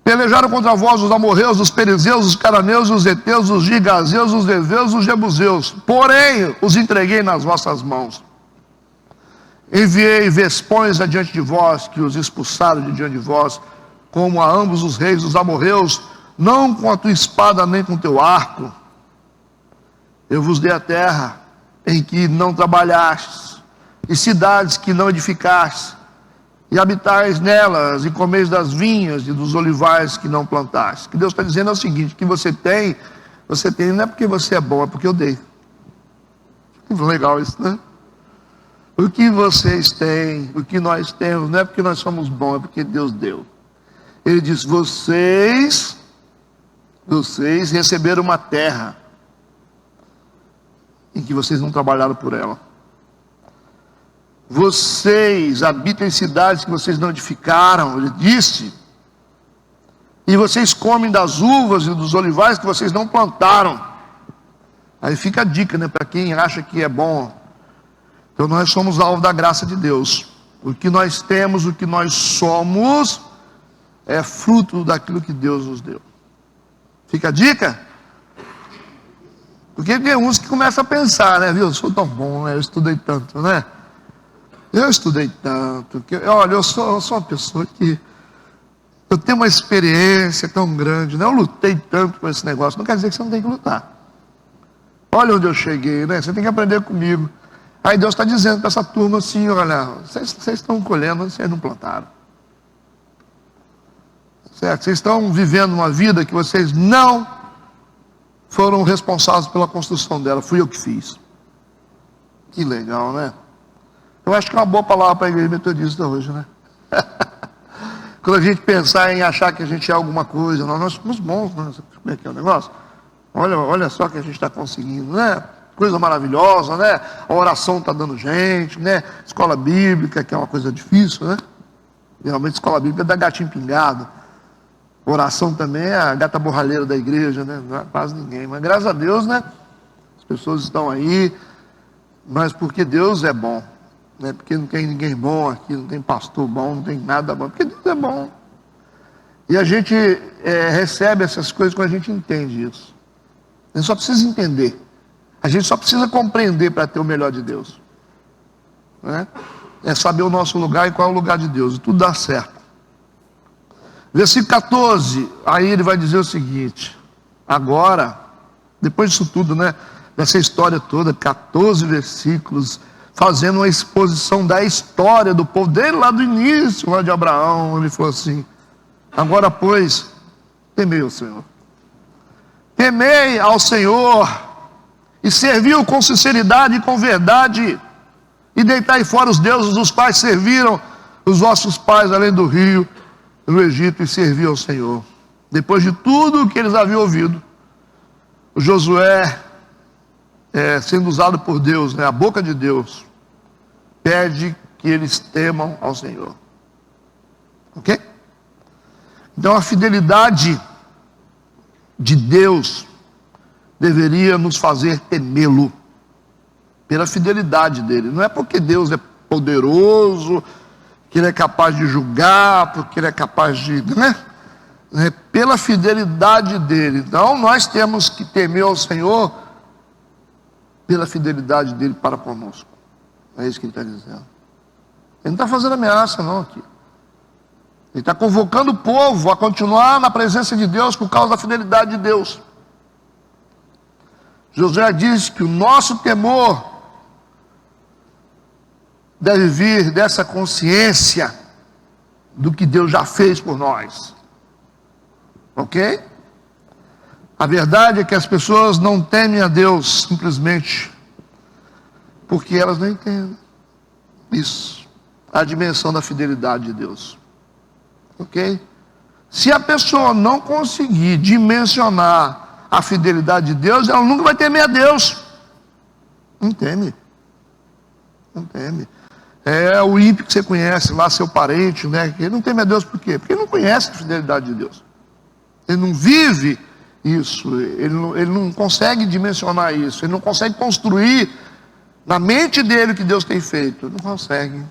Pelejaram contra vós os amorreus, os perizeus, os cananeus, os heteus, os gigazeus, os heveus, os jebuseus. Porém, os entreguei nas vossas mãos. Enviei vespões adiante de vós, que os expulsaram de diante de vós, como a ambos os reis dos amorreus, não com a tua espada nem com o teu arco. Eu vos dei a terra em que não trabalhastes, e cidades que não edificastes, e habitais nelas, e comeis das vinhas e dos olivais que não plantastes. O que Deus está dizendo é o seguinte, que você tem não é porque você é bom, é porque eu dei. Legal isso, né? O que vocês têm, o que nós temos, não é porque nós somos bons, é porque Deus deu. Ele diz, vocês receberam uma terra em que vocês não trabalharam por ela. Vocês habitam em cidades que vocês não edificaram, ele disse. E vocês comem das uvas e dos olivais que vocês não plantaram. Aí fica a dica, né, para quem acha que é bom. Então nós somos alvo da graça de Deus. O que nós temos, o que nós somos, é fruto daquilo que Deus nos deu. Fica a dica? Porque tem uns que começam a pensar, né, viu? Eu sou tão bom, né? Eu estudei tanto, né? Eu estudei tanto, olha, eu sou uma pessoa que eu tenho uma experiência tão grande, né? Eu lutei tanto com esse negócio. Não quer dizer que você não tem que lutar. Olha onde eu cheguei, né? Você tem que aprender comigo. Aí Deus está dizendo para essa turma assim, olha, vocês estão colhendo, vocês não plantaram. Certo? Vocês estão vivendo uma vida que vocês não foram responsáveis pela construção dela. Fui eu que fiz. Que legal, né? Eu acho que é uma boa palavra para a igreja metodista hoje, né? Quando a gente pensar em achar que a gente é alguma coisa, nós somos bons, né? Como é que é o negócio? Olha só que a gente está conseguindo, né? Coisa maravilhosa, né? A oração está dando gente, né? Escola bíblica, que é uma coisa difícil, né? Realmente escola bíblica é da gatinho pingado. Oração também é a gata borralheira da igreja, né? Não é quase ninguém, mas graças a Deus, né? As pessoas estão aí, mas porque Deus é bom. Né? Porque não tem ninguém bom aqui, não tem pastor bom, não tem nada bom, porque Deus é bom. E a gente recebe essas coisas quando a gente entende isso. A gente só precisa entender. A gente só precisa compreender para ter o melhor de Deus, né? É saber o nosso lugar e qual é o lugar de Deus, e tudo dá certo. Versículo 14, aí ele vai dizer o seguinte: agora, depois disso tudo, né, dessa história toda, 14 versículos, fazendo uma exposição da história do povo, dele lá do início, lá de Abraão, ele falou assim: agora, pois, temei ao Senhor. Temei ao Senhor, e serviu com sinceridade e com verdade, e deitai fora os deuses dos quais serviram os vossos pais, além do rio, no Egito, e serviu ao Senhor. Depois de tudo o que eles haviam ouvido, o Josué, sendo usado por Deus, né, a boca de Deus, pede que eles temam ao Senhor. Ok? Então a fidelidade de Deus deveria nos fazer temê-lo, pela fidelidade dele. Não é porque Deus é poderoso, que ele é capaz de julgar, porque ele é capaz de, né? É pela fidelidade dele. Então nós temos que temer ao Senhor pela fidelidade dele para conosco. É isso que ele está dizendo. Ele não está fazendo ameaça não aqui. Ele está convocando o povo a continuar na presença de Deus por causa da fidelidade de Deus. Josué diz que o nosso temor deve vir dessa consciência do que Deus já fez por nós. Ok? A verdade é que as pessoas não temem a Deus simplesmente porque elas não entendem isso, a dimensão da fidelidade de Deus. Ok? Se a pessoa não conseguir dimensionar a fidelidade de Deus, ela nunca vai temer a Deus. Não teme. Não teme. É o ímpio que você conhece lá, seu parente, né? Ele não teme a Deus por quê? Porque ele não conhece a fidelidade de Deus. Ele não vive isso. Ele não consegue dimensionar isso. Ele não consegue construir na mente dele o que Deus tem feito. Não consegue.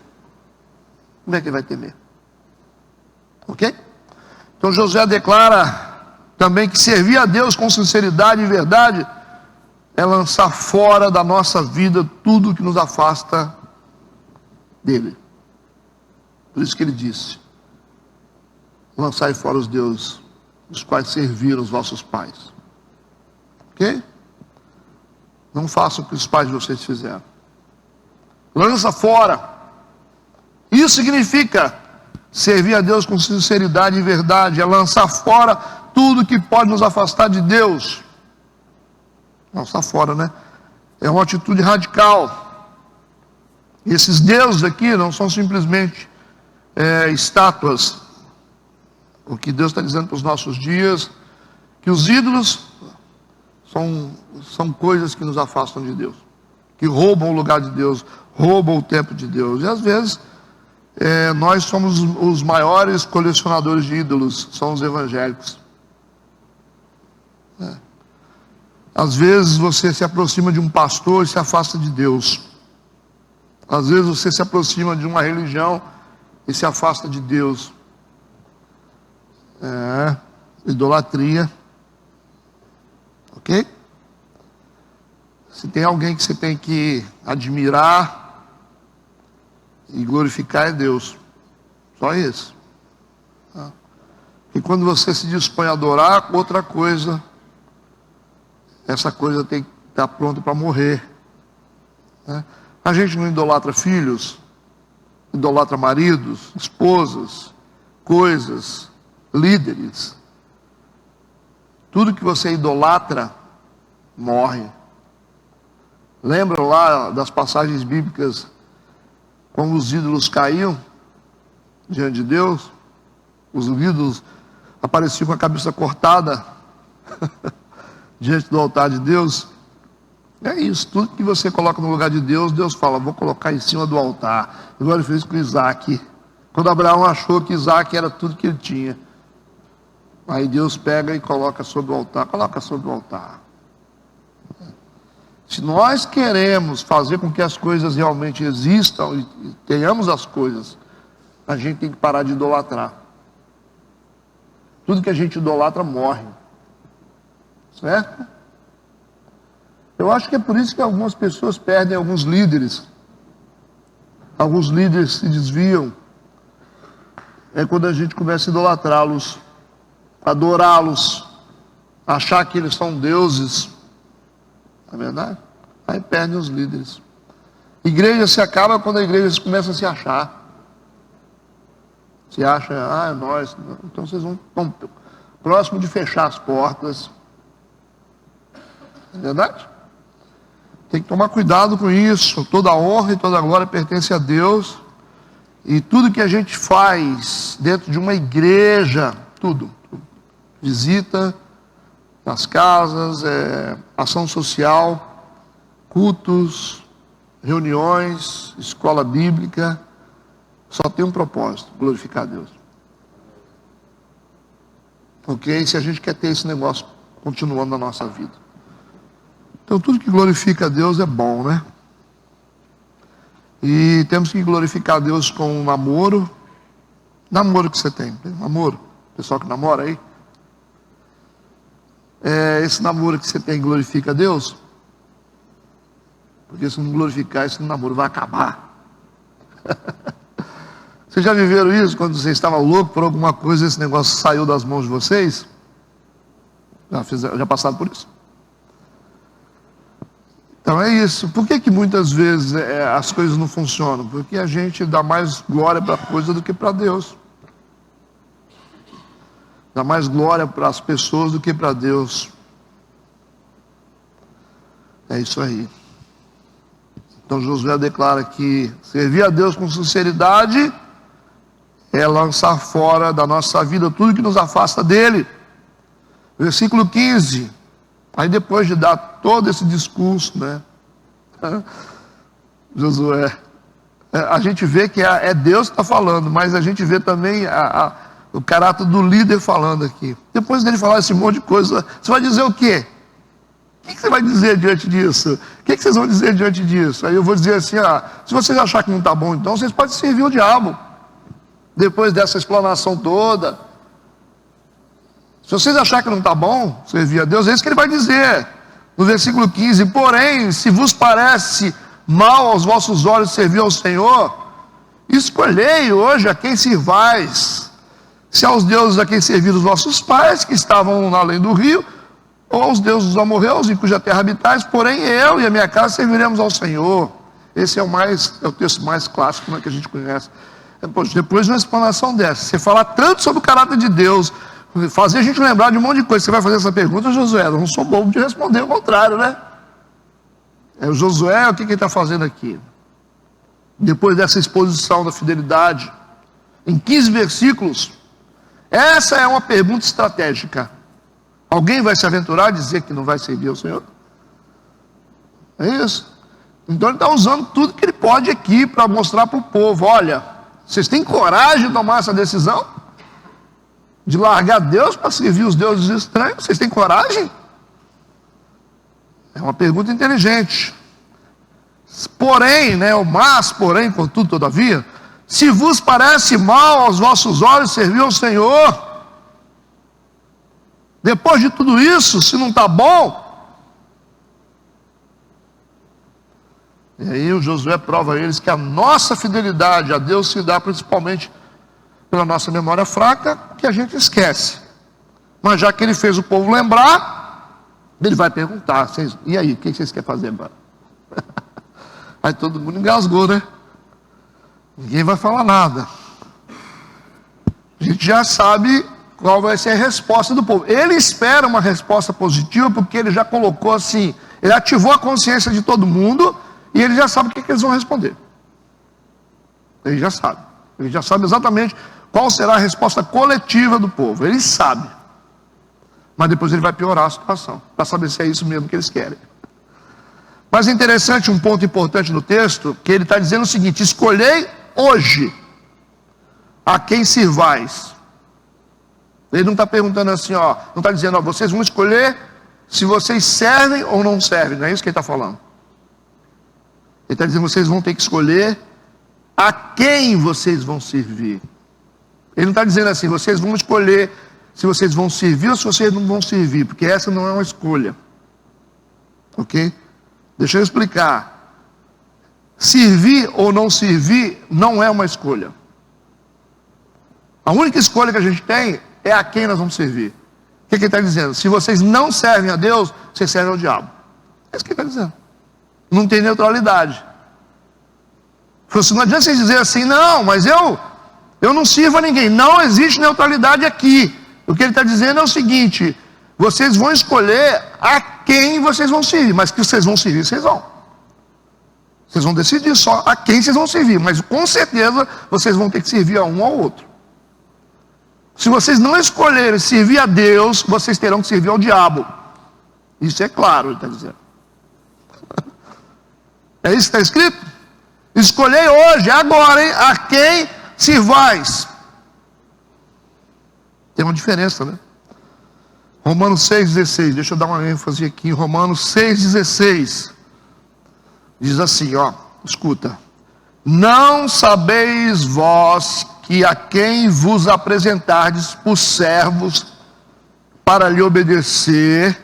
Como é que ele vai temer? Ok? Então Josué declara também que servir a Deus com sinceridade e verdade é lançar fora da nossa vida tudo que nos afasta dele. Por isso que ele disse: lançai fora os deuses os quais serviram os vossos pais. Ok? Não façam o que os pais de vocês fizeram. Lança fora. Isso significa servir a Deus com sinceridade e verdade, é lançar fora tudo que pode nos afastar de Deus. Lançar fora, né? É uma atitude radical. Esses deuses aqui não são simplesmente estátuas. O que Deus está dizendo para os nossos dias, que os ídolos são coisas que nos afastam de Deus, que roubam o lugar de Deus, roubam o tempo de Deus. E às vezes nós somos os maiores colecionadores de ídolos, são os evangélicos. Às vezes você se aproxima de um pastor e se afasta de Deus. Às vezes você se aproxima de uma religião e se afasta de Deus. Idolatria. Ok? Se tem alguém que você tem que admirar e glorificar, é Deus. Só isso. E quando você se dispõe a adorar outra coisa, essa coisa tem que estar pronta para morrer. A gente não idolatra filhos, idolatra maridos, esposas, coisas, líderes. Tudo que você idolatra, morre. Lembram lá das passagens bíblicas, como os ídolos caíam diante de Deus? Os ídolos apareciam com a cabeça cortada diante do altar de Deus. É isso, tudo que você coloca no lugar de Deus, Deus fala: vou colocar em cima do altar. Igual ele fez com Isaac. Quando Abraão achou que Isaac era tudo que ele tinha, aí Deus pega e coloca sobre o altar. Coloca sobre o altar. Se nós queremos fazer com que as coisas realmente existam e tenhamos as coisas, a gente tem que parar de idolatrar. Tudo que a gente idolatra morre. Certo? Eu acho que é por isso que algumas pessoas perdem alguns líderes. Alguns líderes se desviam. É quando a gente começa a idolatrá-los, adorá-los, achar que eles são deuses. Não é verdade? Aí perdem os líderes. Igreja se acaba quando a igreja começa a se achar. Se acha, é nós. Então vocês vão próximo de fechar as portas. Não é verdade? Tem que tomar cuidado com isso. Toda a honra e toda a glória pertence a Deus. E tudo que a gente faz dentro de uma igreja, tudo. Visita nas casas, ação social, cultos, reuniões, escola bíblica, só tem um propósito: glorificar a Deus. Ok? Se a gente quer ter esse negócio continuando na nossa vida. Então tudo que glorifica a Deus é bom, né? E temos que glorificar a Deus com um namoro. Namoro que você tem? Namoro? Pessoal que namora aí? Esse namoro que você tem glorifica a Deus? Porque se não glorificar, esse namoro vai acabar. Vocês já viveram isso quando vocês estavam loucos por alguma coisa, esse negócio saiu das mãos de vocês? Já passaram por isso? Então é isso. Por que muitas vezes as coisas não funcionam? Porque a gente dá mais glória para a coisa do que para Deus. Dá mais glória para as pessoas do que para Deus. É isso aí. Então Josué declara que servir a Deus com sinceridade é lançar fora da nossa vida tudo que nos afasta dele. Versículo 15. Aí depois de dar todo esse discurso, né? Josué, a gente vê que é Deus que está falando, mas a gente vê também o caráter do líder falando aqui. Depois dele falar esse monte de coisa, você vai dizer o quê? O que você vai dizer diante disso? O que vocês vão dizer diante disso? Aí eu vou dizer assim, se vocês acharem que não está bom, então vocês podem servir o diabo. Depois dessa explanação toda. Se vocês acharem que não está bom servir a Deus, é isso que ele vai dizer. No versículo 15, porém, se vos parece mal aos vossos olhos servir ao Senhor, escolhei hoje a quem sirvais. Se aos deuses a quem serviram os vossos pais, que estavam além do rio, ou aos deuses dos amorreus, em cuja terra habitais, porém eu e a minha casa serviremos ao Senhor. Esse é o texto mais clássico, né, que a gente conhece. Depois de uma explanação dessa, você falar tanto sobre o caráter de Deus, fazer a gente lembrar de um monte de coisa. Você vai fazer essa pergunta, Josué? Eu não sou bobo de responder o contrário, né? O Josué, o que ele está fazendo aqui? Depois dessa exposição da fidelidade, em 15 versículos, essa é uma pergunta estratégica. Alguém vai se aventurar a dizer que não vai servir ao Senhor? É isso. Então ele está usando tudo que ele pode aqui para mostrar para o povo: olha, vocês têm coragem de tomar essa decisão? De largar Deus para servir os deuses estranhos? Vocês têm coragem? É uma pergunta inteligente. Porém, porém, contudo, todavia, se vos parece mal aos vossos olhos servir ao Senhor, depois de tudo isso, se não está bom, e aí o Josué prova a eles que a nossa fidelidade a Deus se dá principalmente pela nossa memória fraca, que a gente esquece. Mas já que ele fez o povo lembrar, ele vai perguntar: e aí, o que vocês querem fazer agora? Aí todo mundo engasgou, né? Ninguém vai falar nada. A gente já sabe qual vai ser a resposta do povo. Ele espera uma resposta positiva, porque ele já colocou assim, ele ativou a consciência de todo mundo, e ele já sabe o que eles vão responder. Ele já sabe exatamente qual será a resposta coletiva do povo. Ele sabe. Mas depois ele vai piorar a situação, para saber se é isso mesmo que eles querem. Mas é interessante, um ponto importante no texto, que ele está dizendo o seguinte: escolhei hoje a quem sirvais. Ele não está perguntando assim, não está dizendo, vocês vão escolher se vocês servem ou não servem. Não é isso que ele está falando. Ele está dizendo, vocês vão ter que escolher a quem vocês vão servir. Ele não está dizendo assim, vocês vão escolher se vocês vão servir ou se vocês não vão servir, porque essa não é uma escolha. Ok? Deixa eu explicar. Servir ou não servir não é uma escolha. A única escolha que a gente tem é a quem nós vamos servir. O que ele está dizendo? Se vocês não servem a Deus, vocês servem ao diabo. É isso que ele está dizendo. Não tem neutralidade. Não adianta vocês dizerem assim, não, mas eu não sirvo a ninguém. Não existe neutralidade aqui. O que ele está dizendo é o seguinte: vocês vão escolher a quem vocês vão servir, mas que vocês vão servir, vocês vão. Vocês vão decidir só a quem vocês vão servir, mas com certeza vocês vão ter que servir a um ou ao outro. Se vocês não escolherem servir a Deus, vocês terão que servir ao diabo. Isso é claro, ele está dizendo. É isso que está escrito? Escolhei hoje, agora, hein, a quem sirvais. Tem uma diferença, né? Romanos 6,16, deixa eu dar uma ênfase aqui. Romanos 6,16 diz assim, ó, escuta: não sabeis vós que a quem vos apresentardes por servos para lhe obedecer,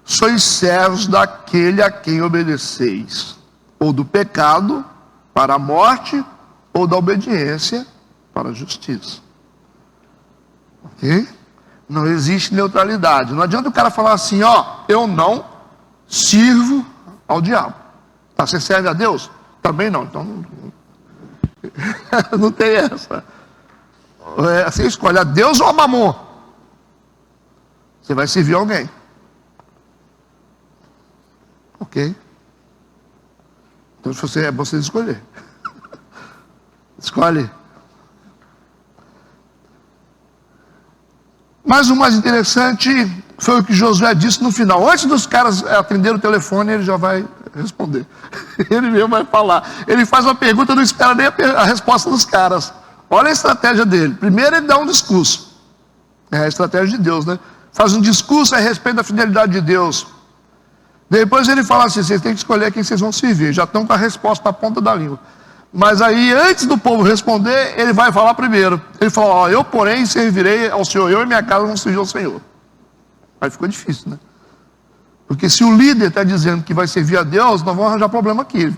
sois servos daquele a quem obedeceis, ou do pecado para a morte, ou da obediência para a justiça. Ok? Não existe neutralidade. Não adianta o cara falar assim, ó, eu não sirvo ao diabo. Tá, você serve a Deus? Também não. Então não tem essa. Você escolhe a Deus ou a Mamon. Você vai servir alguém. Ok? Então é você escolher. Escolhe. Mas o mais interessante foi o que Josué disse no final. Antes dos caras atenderem o telefone, ele já vai responder. Ele mesmo vai falar. Ele faz uma pergunta, não espera nem a resposta dos caras. Olha a estratégia dele. Primeiro ele dá um discurso. É a estratégia de Deus, né? Faz um discurso a respeito da fidelidade de Deus. Depois ele fala assim, vocês têm que escolher quem vocês vão servir. Já estão com a resposta na ponta da língua. Mas aí, antes do povo responder, ele vai falar primeiro. Ele fala, ó, eu porém servirei ao Senhor, eu e minha casa vamos servir ao Senhor. Aí ficou difícil, né? Porque se o líder está dizendo que vai servir a Deus, nós vamos arranjar problema aqui.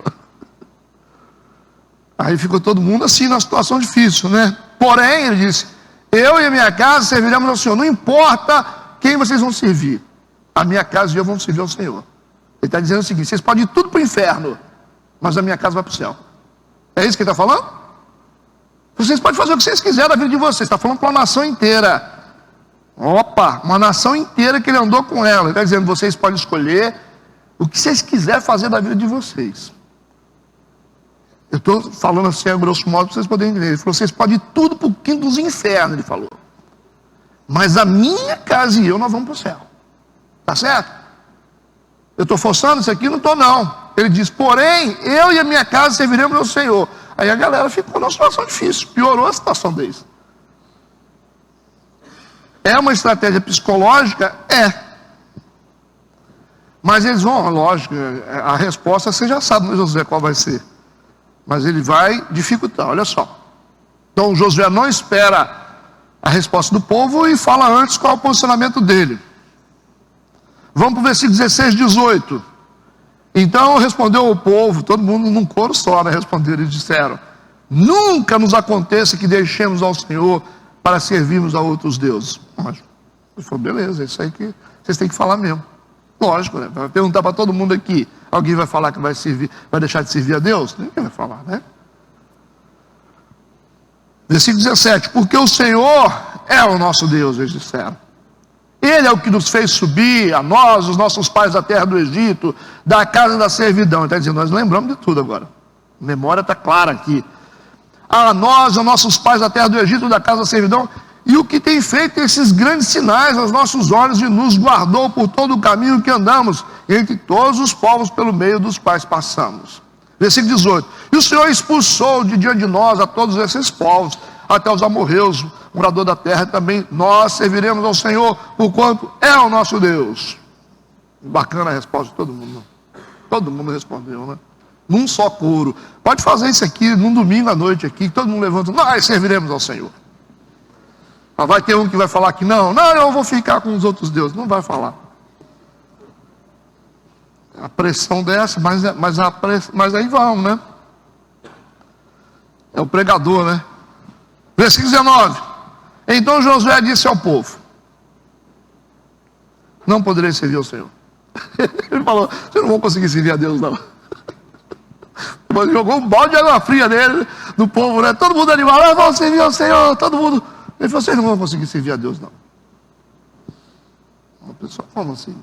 Aí ficou todo mundo assim, numa situação difícil, né? Porém, ele disse, eu e a minha casa serviremos ao Senhor. Não importa quem vocês vão servir. A minha casa e eu vamos servir ao Senhor. Ele está dizendo o seguinte, vocês podem ir tudo para o inferno, mas a minha casa vai para o céu. É isso que ele está falando? Vocês podem fazer o que vocês quiserem da vida de vocês. Está falando para uma nação inteira. Opa, uma nação inteira que ele andou com ela. Ele está dizendo, vocês podem escolher o que vocês quiserem fazer da vida de vocês. Eu estou falando assim a grosso modo para vocês poderem entender. Ele falou, vocês podem ir tudo para o quinto dos infernos, ele falou. Mas a minha casa e eu, nós vamos para o céu. Está certo? Eu estou forçando isso aqui? Não estou não. Ele diz, porém, eu e a minha casa serviremos ao Senhor. Aí a galera ficou numa situação difícil, piorou a situação deles. É uma estratégia psicológica? É. Mas eles vão, lógico, a resposta você já sabe, Josué, qual vai ser. Mas ele vai dificultar, olha só. Então Josué não espera a resposta do povo e fala antes qual é o posicionamento dele. Vamos para o versículo 16, 18. Então respondeu o povo, todo mundo num coro só, né? Responderam e disseram, nunca nos aconteça que deixemos ao Senhor para servirmos a outros deuses. Mas ele falou, beleza, é isso aí que vocês têm que falar mesmo. Lógico, né? Vai perguntar para todo mundo aqui, alguém vai falar que vai deixar de servir a Deus? Ninguém vai falar, né? Versículo 17, porque o Senhor é o nosso Deus, eles disseram. Ele é o que nos fez subir, a nós, os nossos pais da terra do Egito, da casa da servidão. Ele está dizendo, nós lembramos de tudo agora. A memória está clara aqui. A nós, os nossos pais da terra do Egito, da casa da servidão, e o que tem feito esses grandes sinais aos nossos olhos e nos guardou por todo o caminho que andamos, entre todos os povos pelo meio dos quais passamos. Versículo 18. E o Senhor expulsou de diante de nós a todos esses povos, até os amorreus, morador da terra, também nós serviremos ao Senhor, porquanto é o nosso Deus. Bacana a resposta de todo mundo. Todo mundo respondeu, né? Num só coro. Pode fazer isso aqui, num domingo à noite aqui, todo mundo levanta, nós serviremos ao Senhor. Mas vai ter um que vai falar que não, eu vou ficar com os outros deuses. Não vai falar. a pressão dessa, mas aí vão, né? É o pregador, né? Versículo 19. Então Josué disse ao povo: não poderei servir ao Senhor. Ele falou: vocês não vão conseguir servir a Deus, não. Mas jogou um balde de água fria nele, do povo, né? Todo mundo animado: vamos servir ao Senhor, todo mundo. Ele falou: vocês não vão conseguir servir a Deus, não. O pessoal, como assim?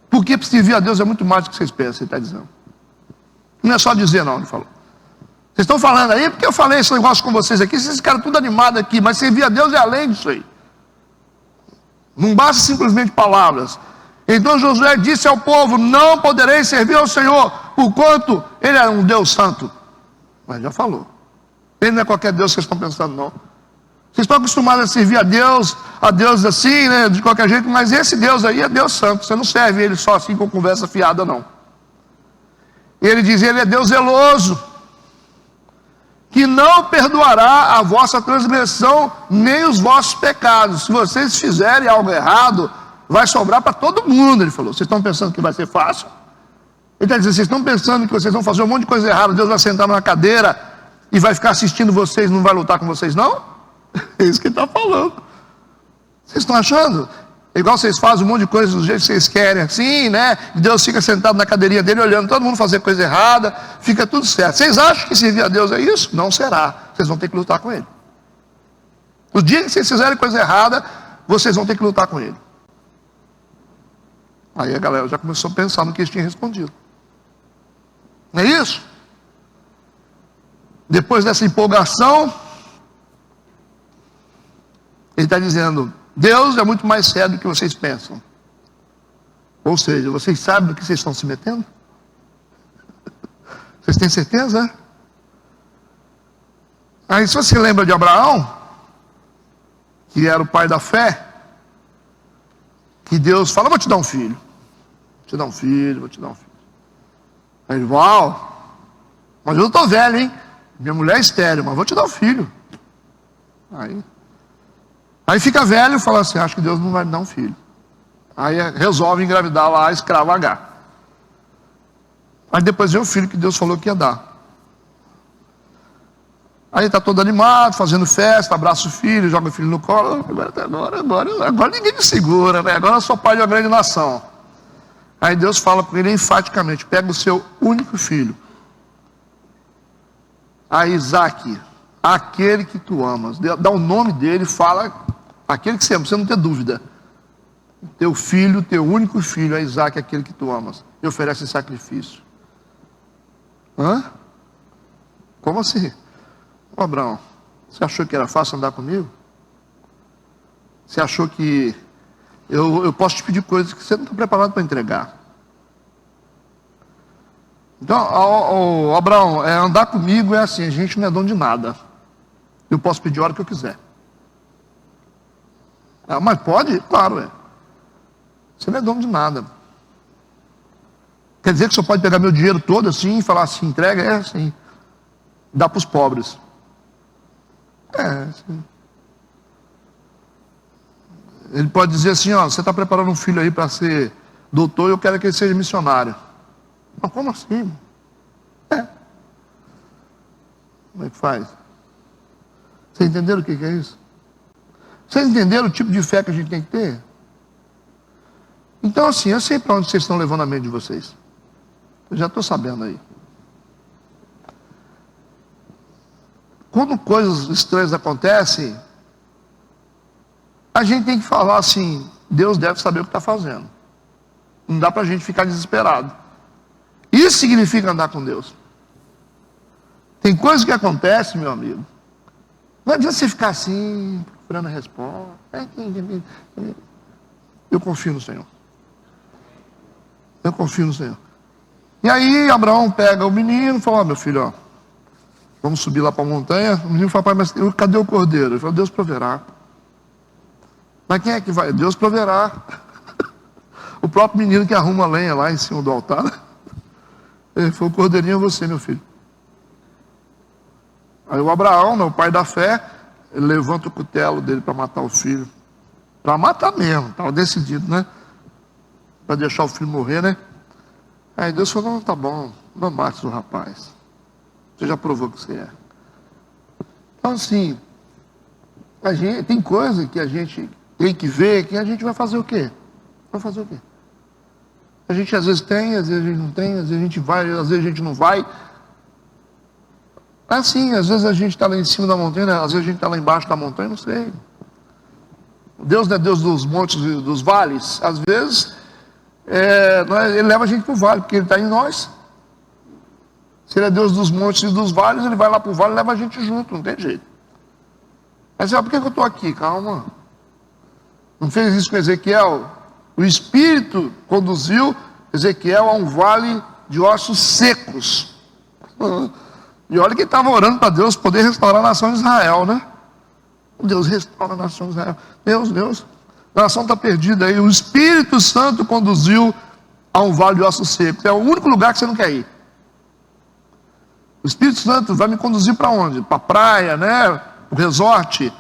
Porque servir a Deus é muito mais do que vocês pensam, ele está dizendo. Não é só dizer, não, ele falou. Vocês estão falando aí, porque eu falei esse negócio com vocês aqui, esses caras tudo animados aqui, mas servir a Deus é além disso aí. Não basta simplesmente palavras. Então Josué disse ao povo: não poderei servir ao Senhor, porquanto Ele é um Deus santo. Mas já falou. Ele não é qualquer Deus que vocês estão pensando, não. Vocês estão acostumados a servir a Deus assim, né, de qualquer jeito, mas esse Deus aí é Deus santo. Você não serve Ele só assim com conversa fiada, não. Ele diz: Ele é Deus zeloso, que não perdoará a vossa transgressão, nem os vossos pecados. Se vocês fizerem algo errado, vai sobrar para todo mundo, ele falou. Vocês estão pensando que vai ser fácil? Ele está dizendo: vocês estão pensando que vocês vão fazer um monte de coisa errada, Deus vai sentar numa cadeira e vai ficar assistindo vocês, não vai lutar com vocês, não? É isso que ele está falando. Vocês estão achando? É igual vocês fazem um monte de coisa do jeito que vocês querem, assim, né? E Deus fica sentado na cadeirinha dele, olhando todo mundo fazer coisa errada, fica tudo certo. Vocês acham que servir a Deus é isso? Não será. Vocês vão ter que lutar com Ele. O dia que vocês fizerem coisa errada, vocês vão ter que lutar com Ele. Aí a galera já começou a pensar no que eles tinham respondido. Não é isso? Depois dessa empolgação, ele está dizendo: Deus é muito mais sério do que vocês pensam. Ou seja, vocês sabem do que vocês estão se metendo? Vocês têm certeza? Aí se você lembra de Abraão, que era o pai da fé, que Deus fala: vou te dar um filho. Vou te dar um filho, vou te dar um filho. Aí ele: uau, mas eu estou velho, hein? Minha mulher é estéril, mas vou te dar um filho. Aí fica velho e fala assim: acho que Deus não vai me dar um filho. Aí resolve engravidar lá a escrava H. Aí depois vem o filho que Deus falou que ia dar. Aí está todo animado, fazendo festa, abraça o filho, joga o filho no colo. Agora ninguém me segura, né? Agora eu sou pai de uma grande nação. Aí Deus fala com ele enfaticamente: pega o seu único filho, a Isaac, aquele que tu amas. Dá o nome dele, fala aquele que você ama, você não tem dúvida. Teu filho, teu único filho, é Isaac, aquele que tu amas, e oferece em sacrifício. Hã? Como assim? Ô Abraão, você achou que era fácil andar comigo? Você achou que eu posso te pedir coisas que você não está preparado para entregar? Então, Abraão, andar comigo é assim: a gente não é dono de nada. Eu posso pedir a hora que eu quiser. Mas pode? Claro, é. Você não é dono de nada. Quer dizer que você pode pegar meu dinheiro todo assim e falar assim: entrega? É assim. Dá para os pobres. É assim. Ele pode dizer assim: ó, você está preparando um filho aí para ser doutor e eu quero que ele seja missionário. Mas como assim? Como é que faz? Vocês entenderam o que é isso? Vocês entenderam o tipo de fé que a gente tem que ter? Então assim, eu sei para onde vocês estão levando a mente de vocês. Eu já estou sabendo aí. Quando coisas estranhas acontecem, a gente tem que falar assim: Deus deve saber o que está fazendo. Não dá para a gente ficar desesperado. Isso significa andar com Deus. Tem coisas que acontecem, meu amigo, não adianta você ficar assim, procurando a resposta. Eu confio no Senhor. Eu confio no Senhor. E aí Abraão pega o menino e fala: ó, meu filho, ó, vamos subir lá para a montanha. O menino fala: pai, mas cadê o cordeiro? Ele fala: Deus proverá. Mas quem é que vai? Deus proverá. O próprio menino que arruma a lenha lá em cima do altar, ele falou: o cordeirinho é você, meu filho. Aí o Abraão, o pai da fé, ele levanta o cutelo dele para matar o filho. Para matar mesmo, estava decidido, né? Para deixar o filho morrer, né? Aí Deus falou, não, tá bom, não mates o rapaz. Você já provou que você é. Então assim, tem coisa que a gente tem que ver, que a gente vai fazer o quê? Vai fazer o quê? A gente às vezes tem, às vezes a gente não tem, às vezes a gente vai, às vezes a gente não vai. Assim, às vezes a gente está lá em cima da montanha, às vezes a gente está lá embaixo da montanha, não sei. Deus não é Deus dos montes e dos vales. Às vezes, ele leva a gente para o vale, porque Ele está em nós. Se Ele é Deus dos montes e dos vales, Ele vai lá para o vale e leva a gente junto, não tem jeito. Mas por que eu estou aqui? Calma. Não fez isso com Ezequiel? O Espírito conduziu Ezequiel a um vale de ossos secos. E olha que estava orando para Deus poder restaurar a nação de Israel, né? Deus restaura a nação de Israel. Deus, a nação está perdida aí. O Espírito Santo conduziu a um vale de ossos secos. É o único lugar que você não quer ir. O Espírito Santo vai me conduzir para onde? Para a praia, né? Para o resort.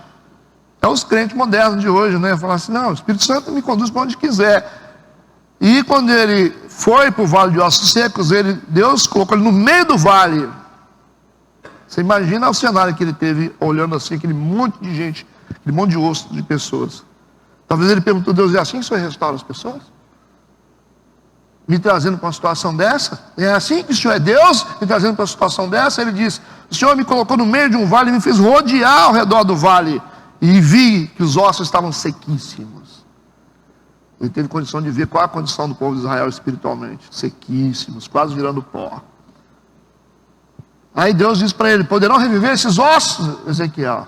É os crentes modernos de hoje, né? Falar assim, não, o Espírito Santo me conduz para onde quiser. E quando ele foi para o vale de ossos secos, Deus colocou ele no meio do vale. Você imagina o cenário que ele teve, olhando assim, aquele monte de gente, aquele monte de osso de pessoas. Talvez ele perguntou a Deus, é assim que o Senhor restaura as pessoas? Me trazendo para uma situação dessa? É assim que o Senhor é Deus, me trazendo para uma situação dessa? Ele diz, o Senhor me colocou no meio de um vale e me fez rodear ao redor do vale. E vi que os ossos estavam sequíssimos. Ele teve condição de ver qual a condição do povo de Israel espiritualmente. Sequíssimos, quase virando pó. Aí Deus diz para ele, poderão reviver esses ossos, Ezequiel?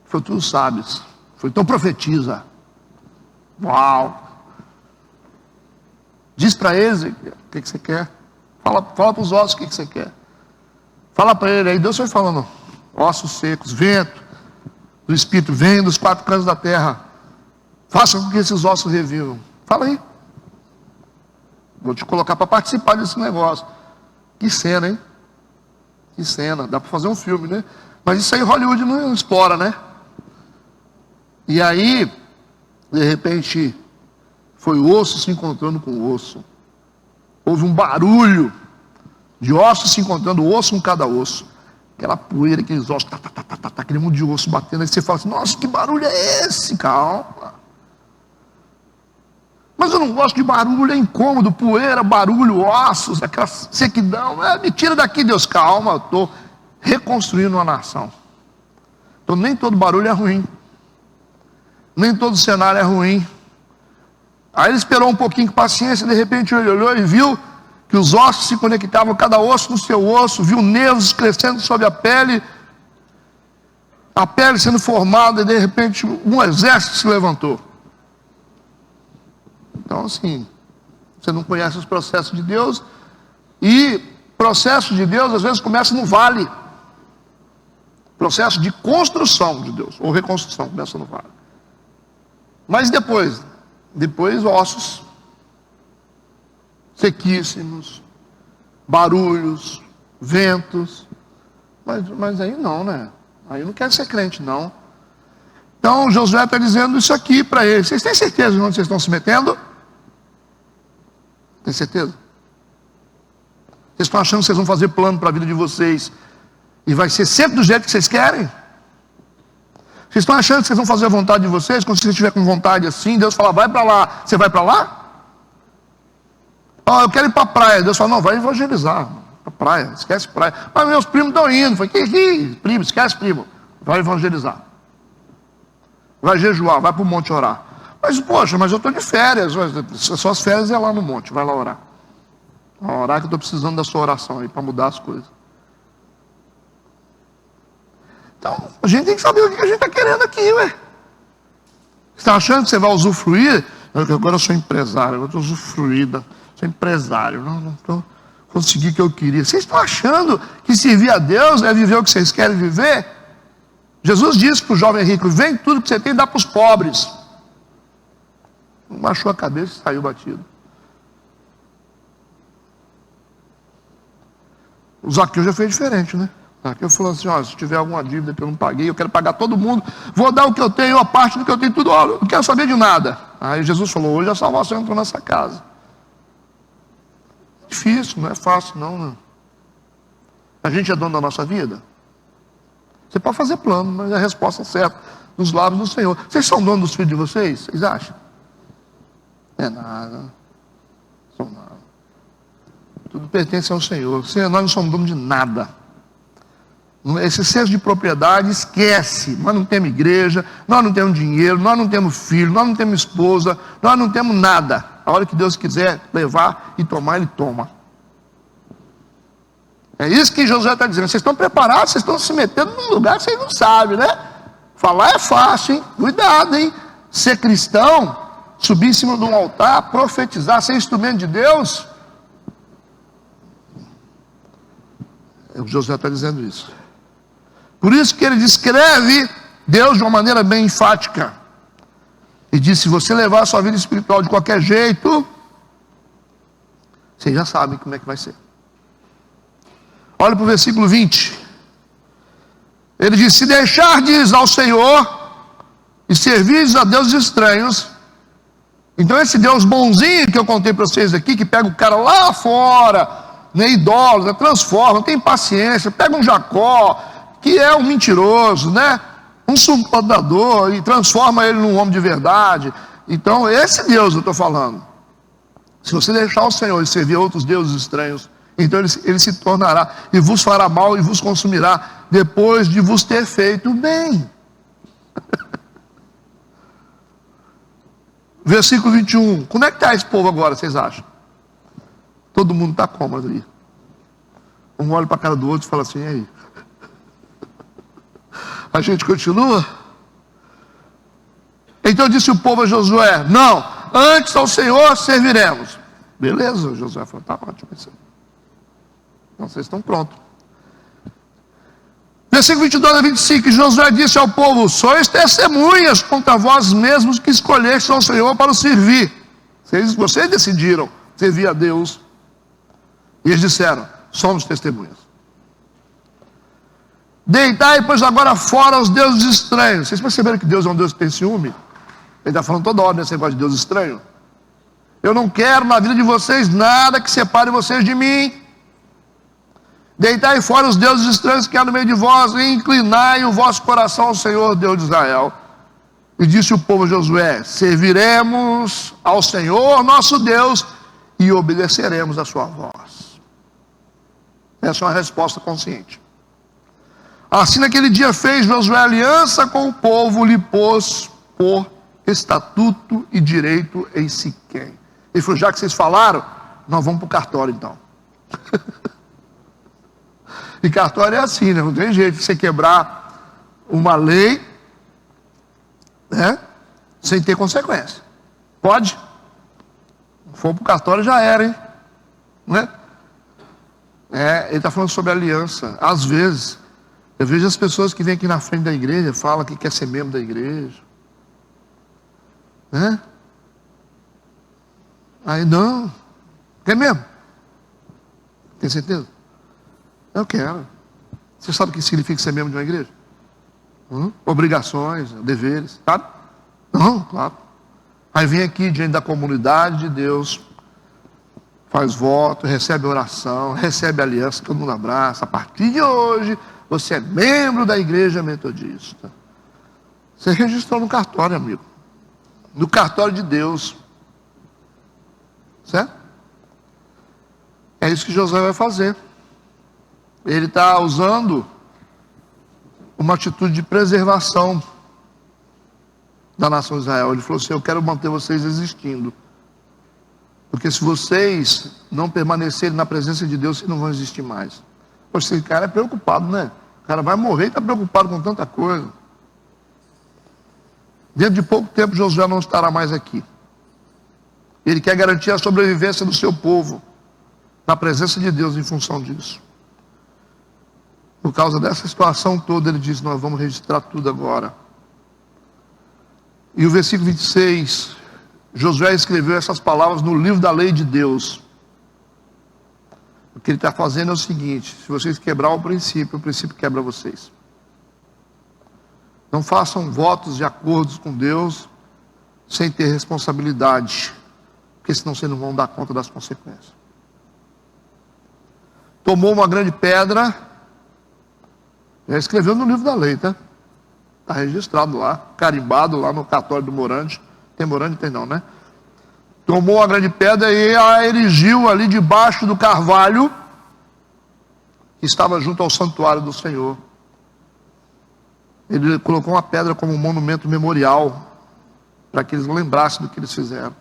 Foi, tu sabes. Foi, então profetiza. Uau! Diz para ele, Ezequiel, o que você quer? Fala para os ossos o que você quer. Fala para ele, aí Deus foi falando, ossos secos, vento do Espírito, vem dos quatro cantos da terra. Faça com que esses ossos revivam. Fala aí. Vou te colocar para participar desse negócio. Que cena, hein? Que cena, dá para fazer um filme, né? Mas isso aí Hollywood não explora, né? E aí, de repente, foi osso se encontrando com osso. Houve um barulho de ossos se encontrando, osso com cada osso. Aquela poeira, aqueles ossos, aquele monte de osso batendo. Aí você fala assim, nossa, que barulho é esse? Calma. Mas eu não gosto de barulho, é incômodo, poeira, barulho, ossos, aquela sequidão. Me tira daqui, Deus, calma, eu estou reconstruindo uma nação. Então nem todo barulho é ruim. Nem todo cenário é ruim. Aí ele esperou um pouquinho com paciência, de repente ele olhou e viu que os ossos se conectavam, cada osso no seu osso, viu nervos crescendo sobre a pele sendo formada, e de repente um exército se levantou. Então assim, você não conhece os processos de Deus, e processo de Deus às vezes começa no vale. Processo de construção de Deus, ou reconstrução, começa no vale. Mas depois ossos sequíssimos, barulhos, ventos. Mas aí não, né? Aí não quer ser crente, não. Então Josué está dizendo isso aqui para eles. Vocês têm certeza de onde vocês estão se metendo? Tem certeza? Vocês estão achando que vocês vão fazer plano para a vida de vocês e vai ser sempre do jeito que vocês querem? Vocês estão achando que vocês vão fazer a vontade de vocês? Quando você estiver com vontade assim, Deus fala, vai para lá. Você vai para lá? Eu quero ir para a praia. Deus fala, não, vai evangelizar. Para a praia, esquece praia. Mas meus primos estão indo. Falei, que primo, esquece primo. Vai evangelizar. Vai jejuar, vai para o monte orar. Mas, poxa, mas eu estou de férias. Suas férias é lá no monte, vai lá orar. Vai orar que eu estou precisando da sua oração aí para mudar as coisas. Então, a gente tem que saber o que a gente está querendo aqui, ué. Você está achando que você vai usufruir? Agora eu sou empresário, eu estou usufruída. Sou empresário, não estou conseguindo o que eu queria. Vocês estão achando que servir a Deus é viver o que vocês querem viver? Jesus disse para o jovem rico, vem tudo que você tem e dá para os pobres. Baixou a cabeça e saiu batido. O Zaqueu já fez diferente, né? Zaqueu falou assim, se tiver alguma dívida que eu não paguei, eu quero pagar todo mundo, vou dar o que eu tenho, a parte do que eu tenho, tudo, eu não quero saber de nada. Aí Jesus falou, hoje a salvação entrou nessa casa. difícil, não é fácil não. A gente é dono da nossa vida? Você pode fazer plano, mas a resposta é certa, nos lábios do Senhor. Vocês são donos dos filhos de vocês? Vocês acham? É nada. São nada. Tudo pertence ao Senhor. Senhor, nós não somos donos de nada. Esse senso de propriedade, esquece. Nós não temos igreja, nós não temos dinheiro, nós não temos filho, nós não temos esposa, nós não temos nada. A hora que Deus quiser levar e tomar, Ele toma. É isso que Josué está dizendo. Vocês estão preparados, vocês estão se metendo num lugar que vocês não sabem, né? Falar é fácil, hein? Cuidado, hein? Ser cristão, subir em cima de um altar, profetizar, ser instrumento de Deus. O Josué está dizendo isso. Por isso que ele descreve Deus de uma maneira bem enfática. E diz: se você levar a sua vida espiritual de qualquer jeito, vocês já sabem como é que vai ser. Olha para o versículo 20. Ele diz: se deixardes ao Senhor e servirdes a deuses estranhos. Então esse Deus bonzinho que eu contei para vocês aqui, que pega o cara lá fora, né, idólatra, transforma, tem paciência, pega um Jacó, que é um mentiroso, né, um suplantador, e transforma ele num homem de verdade. Então esse Deus eu estou falando. Se você deixar o Senhor e servir a outros deuses estranhos, então ele se tornará e vos fará mal e vos consumirá, depois de vos ter feito bem. Versículo 21. Como é que está esse povo agora, vocês acham? Todo mundo está cômodo ali. Um olha para a cara do outro e fala assim: e aí? A gente continua? Então disse o povo a Josué: não, antes ao Senhor serviremos. Beleza, Josué falou: tá ótimo. Então vocês estão prontos. Versículo 22 a 25, Josué disse ao povo: sois testemunhas contra vós mesmos que escolhestes ao Senhor para o servir. Vocês decidiram servir a Deus. E eles disseram: somos testemunhas. Deitai, pois, agora fora os deuses estranhos. Vocês perceberam que Deus é um Deus que tem ciúme? Ele está falando toda hora nesse negócio de Deus estranho. Eu não quero na vida de vocês nada que separe vocês de mim. Deitai fora os deuses estranhos que há no meio de vós, e inclinai o vosso coração ao Senhor, Deus de Israel. E disse o povo a Josué: serviremos ao Senhor nosso Deus e obedeceremos a sua voz. Essa é uma resposta consciente. Assim naquele dia fez Josué aliança com o povo, lhe pôs por estatuto e direito em Siquém. Ele falou: já que vocês falaram, nós vamos para o cartório então. E cartório é assim, né? Não tem jeito de você quebrar uma lei, né, sem ter consequência. Pode? Se for para o cartório já era, hein? Né? Ele está falando sobre aliança. Às vezes, eu vejo as pessoas que vêm aqui na frente da igreja, falam que quer ser membro da igreja. Né? Aí não. Quer mesmo? Tem certeza? Eu quero. Você sabe o que significa ser membro de uma igreja? Obrigações, deveres, sabe? Não, claro. Aí vem aqui diante da comunidade de Deus, faz voto, recebe oração, recebe aliança, todo mundo abraça. A partir de hoje, você é membro da igreja metodista. Você registrou no cartório, amigo. No cartório de Deus. Certo? É isso que Josué vai fazer. Ele está usando uma atitude de preservação da nação de Israel. Ele falou assim: eu quero manter vocês existindo. Porque se vocês não permanecerem na presença de Deus, vocês não vão existir mais. Poxa, esse cara é preocupado, né? O cara vai morrer e está preocupado com tanta coisa. Dentro de pouco tempo, Josué não estará mais aqui. Ele quer garantir a sobrevivência do seu povo na presença de Deus em função disso. Por causa dessa situação toda, ele diz: nós vamos registrar tudo agora. E o versículo 26, Josué escreveu essas palavras no livro da lei de Deus. O que ele está fazendo é o seguinte: se vocês quebrar o princípio quebra vocês. Não façam votos de acordos com Deus sem ter responsabilidade, porque senão vocês não vão dar conta das consequências. tomou uma grande pedra, já escreveu no livro da lei, tá? Está registrado lá, carimbado lá no cartório do Morante. Tem Morante? Tem não, né? Tomou a grande pedra e a erigiu ali debaixo do carvalho que estava junto ao santuário do Senhor. Ele colocou uma pedra como um monumento memorial, para que eles lembrassem do que eles fizeram.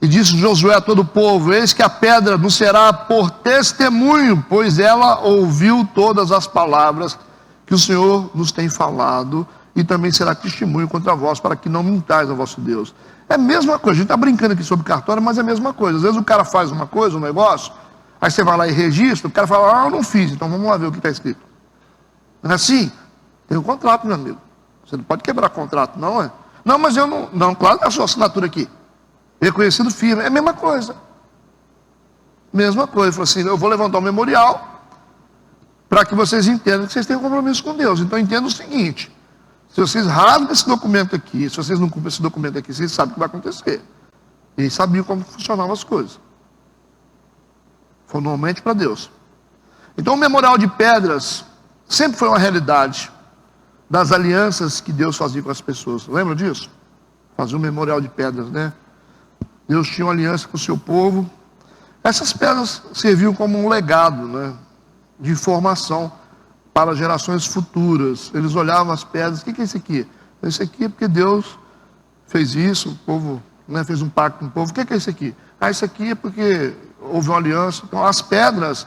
E disse Josué a todo o povo: eis que a pedra nos será por testemunho, pois ela ouviu todas as palavras que o Senhor nos tem falado, e também será testemunho contra vós, para que não mintais ao vosso Deus. É a mesma coisa, a gente está brincando aqui sobre cartório, mas é a mesma coisa. Às vezes o cara faz uma coisa, um negócio, aí você vai lá e registra, o cara fala: ah, eu não fiz, então vamos lá ver o que está escrito. Não é assim? Tem um contrato, meu amigo. Você não pode quebrar contrato, não é? Não, mas eu não. Não, claro que é a sua assinatura aqui. Reconhecido firme. É a mesma coisa. Mesma coisa. Ele falou assim: eu vou levantar um memorial para que vocês entendam que vocês têm um compromisso com Deus. Então entenda o seguinte: se vocês rasgam esse documento aqui, se vocês não cumprem esse documento aqui, vocês sabem o que vai acontecer. E eles sabiam como funcionavam as coisas. Foi normalmente para Deus. Então o memorial de pedras sempre foi uma realidade das alianças que Deus fazia com as pessoas. Lembra disso? Fazia um memorial de pedras, né? Deus tinha uma aliança com o seu povo. Essas pedras serviam como um legado, né, de informação para gerações futuras. Eles olhavam as pedras: o que é isso aqui? Isso aqui é porque Deus fez isso, o povo, né, fez um pacto com o povo. O que é isso aqui? Ah, isso aqui é porque houve uma aliança. Então as pedras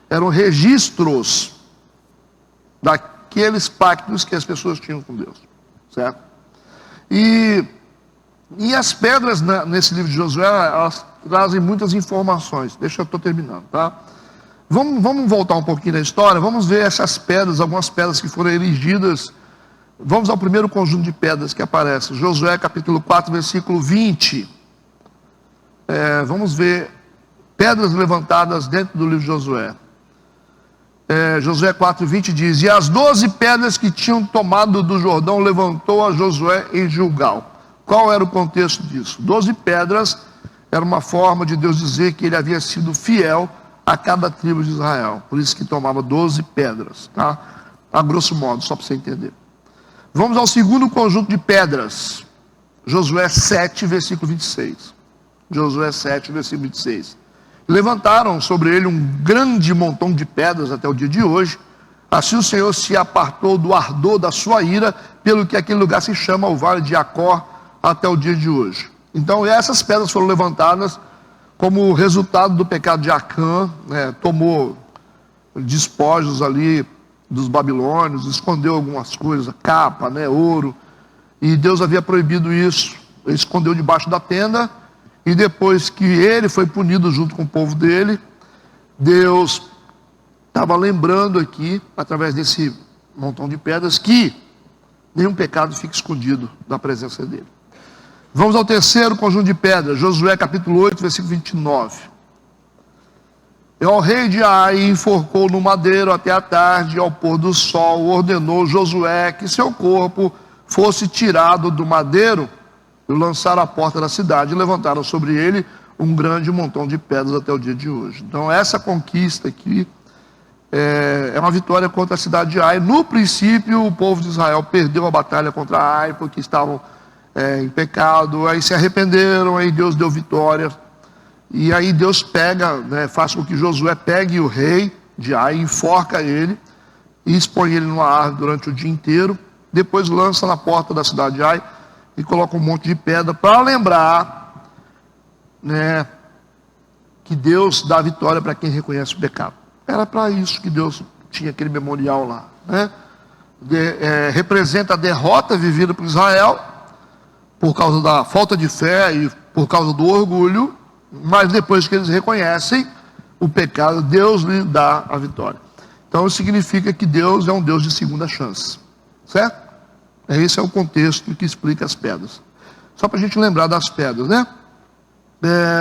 eram registros daqueles pactos que as pessoas tinham com Deus, certo? E as pedras nesse livro de Josué, elas trazem muitas informações. Deixa eu estou terminando, tá? Vamos voltar um pouquinho na história. Vamos ver essas pedras, algumas pedras que foram erigidas. Vamos ao primeiro conjunto de pedras que aparece, Josué capítulo 4, versículo 20. Vamos ver pedras levantadas dentro do livro de Josué. Josué 4, 20 diz: e as 12 pedras que tinham tomado do Jordão levantou a Josué em Gilgal. Qual era o contexto disso? 12 pedras era uma forma de Deus dizer que ele havia sido fiel a cada tribo de Israel. Por isso que tomava 12 pedras, tá? A grosso modo, só para você entender. Vamos ao segundo conjunto de pedras. Josué 7, versículo 26. Josué 7, versículo 26. Levantaram sobre ele um grande montão de pedras até o dia de hoje. Assim o Senhor se apartou do ardor da sua ira, pelo que aquele lugar se chama o Vale de Acor até o dia de hoje. Então essas pedras foram levantadas como resultado do pecado de Acã, né? Tomou despojos ali dos babilônios, escondeu algumas coisas, capa, né, ouro, e Deus havia proibido isso. Ele escondeu debaixo da tenda, e depois que ele foi punido junto com o povo dele, Deus estava lembrando aqui, através desse montão de pedras, que nenhum pecado fica escondido da presença dele. Vamos ao terceiro conjunto de pedras, Josué capítulo 8, versículo 29. E ao rei de Ai enforcou no madeiro até a tarde, e ao pôr do sol ordenou Josué que seu corpo fosse tirado do madeiro e o lançaram à porta da cidade, e levantaram sobre ele um grande montão de pedras até o dia de hoje. Então essa conquista aqui é uma vitória contra a cidade de Ai. No princípio o povo de Israel perdeu a batalha contra Ai, porque estavam em pecado, aí se arrependeram, aí Deus deu vitória, e aí Deus pega, né, faz com que Josué pegue o rei de Ai, enforca ele, e expõe ele numa árvore durante o dia inteiro, depois lança na porta da cidade de Ai, e coloca um monte de pedra, para lembrar, né, que Deus dá vitória para quem reconhece o pecado. Era para isso que Deus tinha aquele memorial lá, né? Representa a derrota vivida por Israel, por causa da falta de fé e por causa do orgulho, mas depois que eles reconhecem o pecado, Deus lhe dá a vitória. Então significa que Deus é um Deus de segunda chance, certo? Esse é o contexto que explica as pedras. Só para a gente lembrar das pedras, né?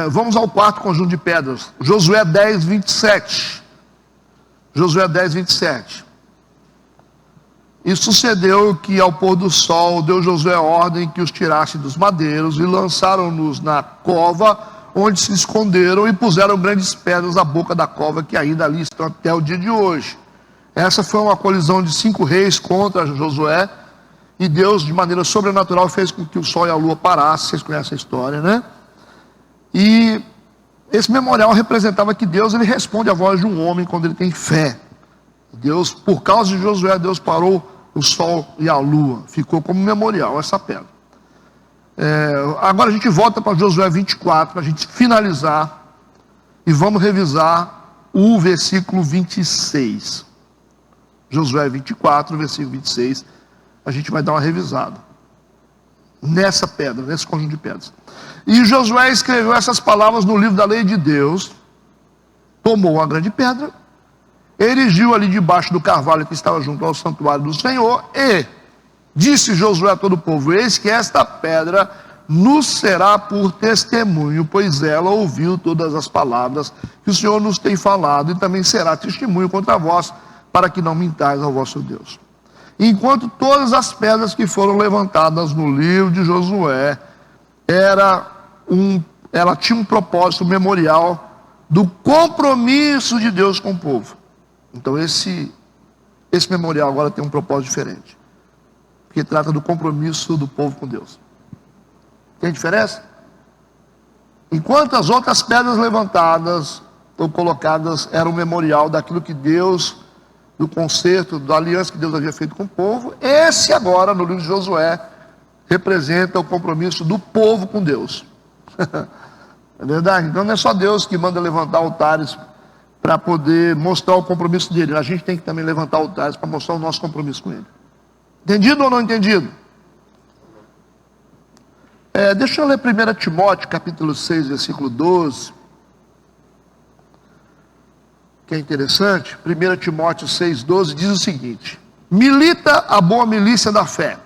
Vamos ao quarto conjunto de pedras, Josué 10, 27. Josué 10, 27. E sucedeu que ao pôr do sol deu Josué ordem que os tirasse dos madeiros e lançaram-nos na cova onde se esconderam e puseram grandes pedras à boca da cova, que ainda ali estão até o dia de hoje. Essa foi uma colisão de 5 reis contra Josué, e Deus, de maneira sobrenatural, fez com que o sol e a lua parassem. Vocês conhecem a história, né? E esse memorial representava que Deus, ele responde à voz de um homem quando ele tem fé. Deus, por causa de Josué, Deus parou o sol e a lua. Ficou como memorial essa pedra. Agora a gente volta para Josué 24, para a gente finalizar. E vamos revisar o versículo 26. Josué 24, versículo 26. A gente vai dar uma revisada nessa pedra, nesse conjunto de pedras. E Josué escreveu essas palavras no livro da lei de Deus. Tomou uma grande pedra, erigiu ali debaixo do carvalho que estava junto ao santuário do Senhor, e disse Josué a todo o povo: eis que esta pedra nos será por testemunho, pois ela ouviu todas as palavras que o Senhor nos tem falado, e também será testemunho contra vós, para que não mintais ao vosso Deus. Enquanto todas as pedras que foram levantadas no livro de Josué, ela tinha um propósito memorial do compromisso de Deus com o povo. Então esse memorial agora tem um propósito diferente, porque trata do compromisso do povo com Deus. Tem diferença? Enquanto as outras pedras levantadas ou colocadas eram um memorial daquilo que Deus, do concerto, da aliança que Deus havia feito com o povo, esse agora, no livro de Josué, representa o compromisso do povo com Deus. É verdade? Então não é só Deus que manda levantar altares para poder mostrar o compromisso dele. A gente tem que também levantar altares para mostrar o nosso compromisso com ele. Entendido ou não entendido? Deixa eu ler 1 Timóteo, capítulo 6, versículo 12. Que é interessante. 1 Timóteo 6,12 diz o seguinte: milita a boa milícia da fé,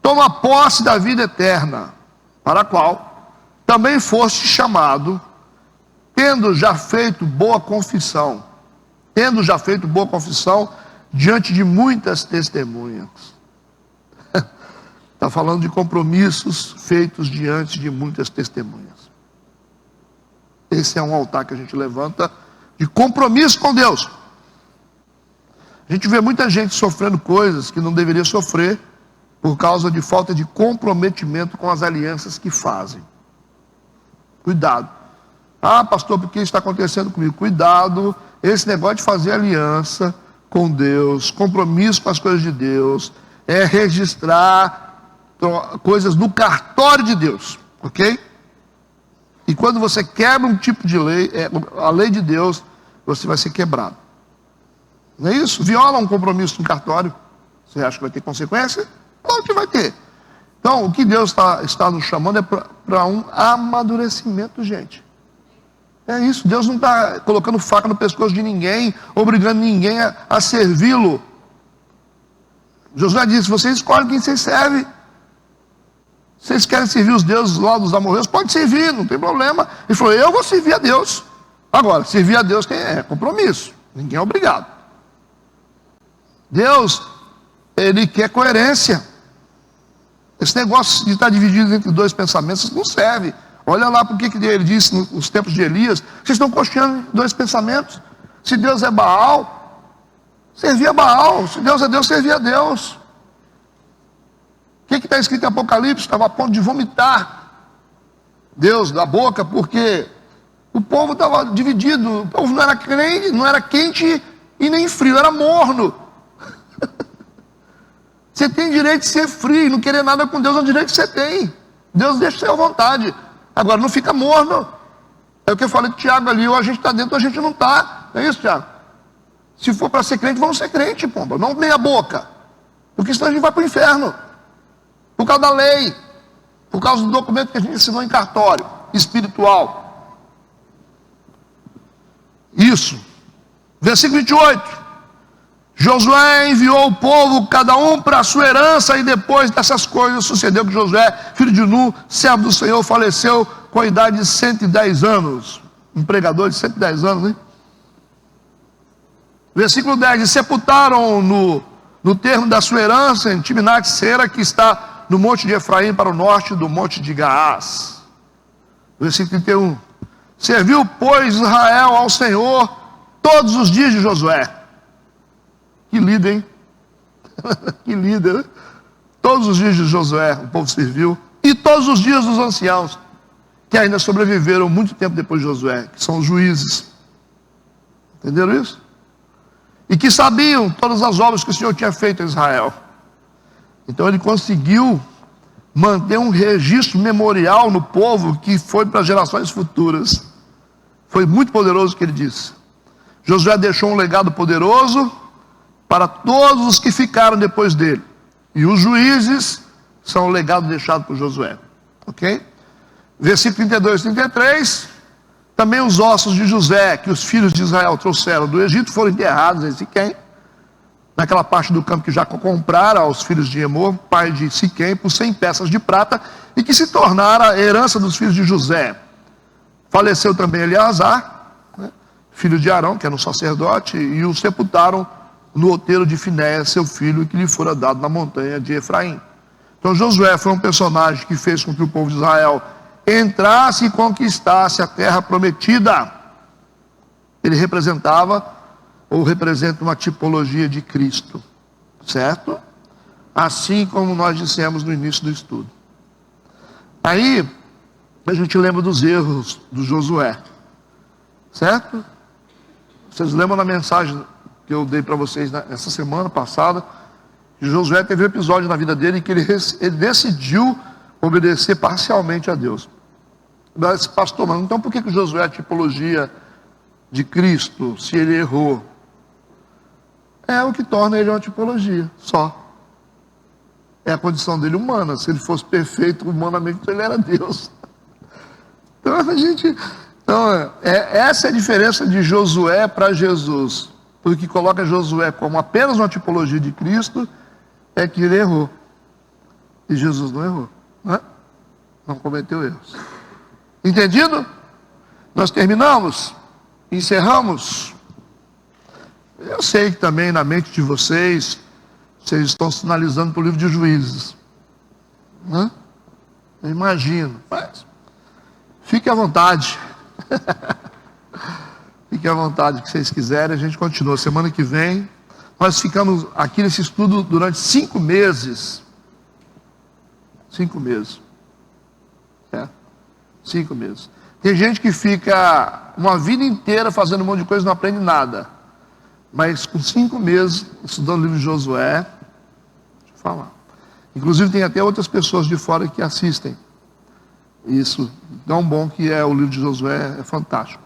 toma posse da vida eterna, para a qual também foste chamado, tendo já feito boa confissão diante de muitas testemunhas. Está falando de compromissos feitos diante de muitas testemunhas. Esse é um altar que a gente levanta de compromisso com Deus. A gente vê muita gente sofrendo coisas que não deveria sofrer por causa de falta de comprometimento com as alianças que fazem. Cuidado. Ah, pastor, por que está acontecendo comigo? Cuidado, esse negócio de fazer aliança com Deus, compromisso com as coisas de Deus, é registrar coisas no cartório de Deus, ok? E quando você quebra um tipo de lei, a lei de Deus, você vai ser quebrado. Não é isso? Viola um compromisso no cartório, você acha que vai ter consequência? Claro que vai ter. Então, o que Deus está nos chamando é para um amadurecimento, gente. É isso, Deus não está colocando faca no pescoço de ninguém, obrigando ninguém a servi-lo. Josué disse: vocês escolhem quem vocês servem. Vocês querem servir os deuses lá dos amorreus? Pode servir, não tem problema. Ele falou: eu vou servir a Deus. Agora, servir a Deus é compromisso, ninguém é obrigado. Deus, Ele quer coerência. Esse negócio de estar dividido entre dois pensamentos não serve. Olha lá porque que ele disse nos tempos de Elias: vocês estão cocheando dois pensamentos. Se Deus é Baal, servia Baal. Se Deus é Deus, servia a Deus. O que está escrito em Apocalipse? Estava a ponto de vomitar Deus da boca, porque o povo estava dividido. O povo não era quente e nem frio, era morno. Você tem direito de ser frio, não querer nada com Deus, é o direito que você tem. Deus deixa você à vontade. Agora não fica morno. É o que eu falei com o Tiago ali: ou a gente está dentro ou a gente não está. Não é isso, Tiago? Se for para ser crente, vamos ser crente, pomba. Não meia boca. Porque senão a gente vai para o inferno. Por causa da lei. Por causa do documento que a gente ensinou em cartório espiritual. Isso. Versículo 28. Josué enviou o povo, cada um para a sua herança, e depois dessas coisas sucedeu que Josué, filho de Nun, servo do Senhor, faleceu com a idade de 110 anos. Um pregador de 110 anos, hein? Versículo 10. E sepultaram no termo da sua herança, em Timnat-Sera, que está no monte de Efraim, para o norte do monte de Gaás. Versículo 31. Serviu, pois, Israel ao Senhor todos os dias de Josué. Que líder, hein? Que líder, né? Todos os dias de Josué o povo serviu. E todos os dias dos anciãos, que ainda sobreviveram muito tempo depois de Josué, que são os juízes. Entenderam isso? E que sabiam todas as obras que o Senhor tinha feito em Israel. Então ele conseguiu manter um registro memorial no povo que foi para gerações futuras. Foi muito poderoso o que ele disse. Josué deixou um legado poderoso para todos os que ficaram depois dele. E os juízes são o legado deixado por Josué. Ok? Versículo 32 e 33. Também os ossos de José, que os filhos de Israel trouxeram do Egito, foram enterrados em Siquém, naquela parte do campo que Jacó comprara aos filhos de Emor, pai de Siquém, por 100 peças de prata, e que se tornara a herança dos filhos de José. Faleceu também Eleazar, né, filho de Arão, que era um sacerdote, e o sepultaram no outeiro de Finéias, seu filho, que lhe fora dado na montanha de Efraim. Então Josué foi um personagem que fez com que o povo de Israel entrasse e conquistasse a terra prometida. Ele representava ou representa uma tipologia de Cristo, certo? Assim como nós dissemos no início do estudo. Aí a gente lembra dos erros do Josué, certo? Vocês lembram da mensagem que eu dei para vocês essa semana passada, que Josué teve um episódio na vida dele em que ele decidiu obedecer parcialmente a Deus. Mas, pastor, mas então por que Josué é a tipologia de Cristo, se ele errou? É o que torna ele uma tipologia, só. É a condição dele humana. Se ele fosse perfeito humanamente, ele era Deus. Então, essa é a diferença de Josué para Jesus. Porque coloca Josué como apenas uma tipologia de Cristo, é que ele errou. E Jesus não errou, né? Não cometeu erros. Entendido? Nós terminamos? Encerramos? Eu sei que também na mente de vocês estão sinalizando para o livro de Juízes, né? Eu imagino, mas fique à vontade. Fique à vontade, que vocês quiserem, a gente continua. Semana que vem, nós ficamos aqui nesse estudo durante 5 meses. 5 meses. 5 meses. Tem gente que fica uma vida inteira fazendo um monte de coisa e não aprende nada. Mas com 5 meses, estudando o livro de Josué, deixa eu falar. Inclusive tem até outras pessoas de fora que assistem. Isso, tão bom que é o livro de Josué, é fantástico.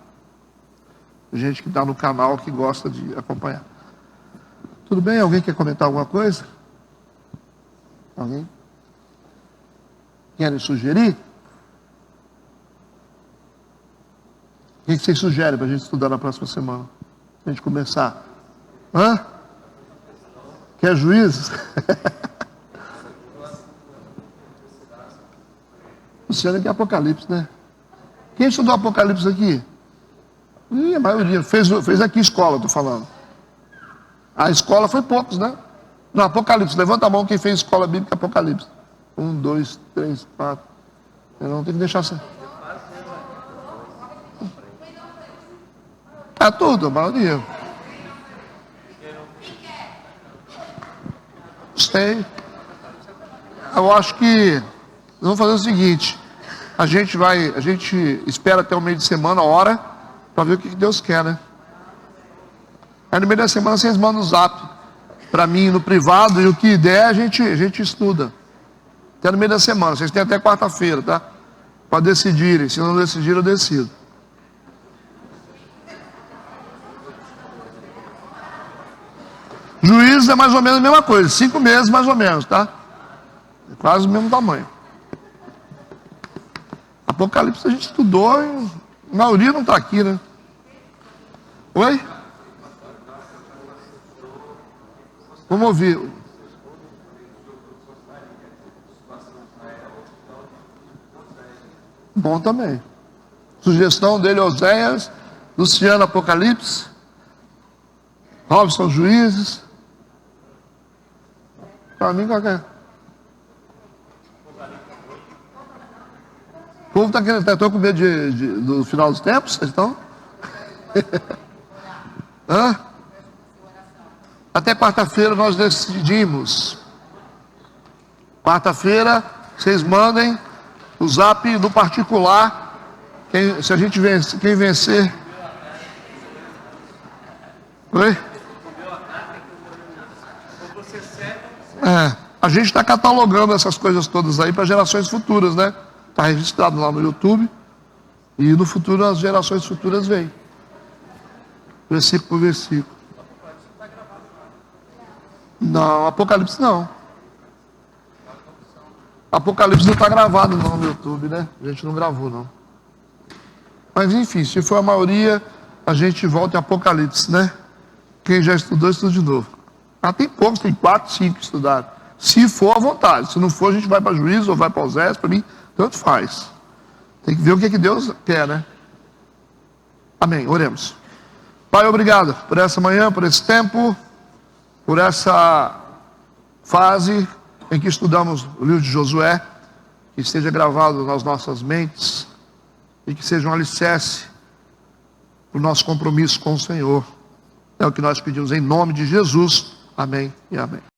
Gente que está no canal que gosta de acompanhar. Tudo bem? Alguém quer comentar alguma coisa? Alguém? Querem sugerir? O que vocês sugerem para a gente estudar na próxima semana? Para a gente começar. Hã? Quer juízes? Luciano, que é Apocalipse, né? Quem estudou Apocalipse aqui? A maioria. Fez aqui escola, estou falando. A escola foi poucos, né? No Apocalipse. Levanta a mão quem fez escola bíblica Apocalipse. 1, 2, 3, 4. Eu não tenho que deixar assim. É tudo, a maioria. Sei. Eu acho que vamos fazer o seguinte. A gente espera até o meio de semana, hora, para ver o que Deus quer, né? Aí no meio da semana vocês mandam o zap para mim no privado, e o que der a gente estuda. Até no meio da semana. Vocês têm até quarta-feira, tá? Para decidirem. Se não decidirem, eu decido. Juízes é mais ou menos a mesma coisa. 5 meses mais ou menos, tá? É quase o mesmo tamanho. Apocalipse a gente estudou e a maioria não está aqui, né? Oi? Vamos ouvir. Bom também. Sugestão dele, Oséias, Luciano, Apocalipse, Robson, Juízes. Para mim, qualquer. O povo está com medo do final dos tempos, vocês estão? Hã? Até quarta-feira nós decidimos. Quarta-feira, vocês mandem o zap do particular. Se a gente vencer, quem vencer. Oi? A gente está catalogando essas coisas todas aí para gerações futuras, né? Está registrado lá no YouTube. E no futuro as gerações futuras vêm. Versículo por versículo. Não, Apocalipse não. Apocalipse não está gravado não no YouTube, né? A gente não gravou não. Mas enfim, se for a maioria, a gente volta em Apocalipse, né? Quem já estudou, estuda de novo. Tem poucos, tem 4, 5 que estudaram. Se for à vontade, se não for a gente vai para Juízo ou vai para Osés, para mim, tanto faz. Tem que ver o que Deus quer, né? Amém, oremos. Pai, obrigado por essa manhã, por esse tempo, por essa fase em que estudamos o livro de Josué, que esteja gravado nas nossas mentes e que seja um alicerce para o nosso compromisso com o Senhor. É o que nós pedimos em nome de Jesus. Amém e amém.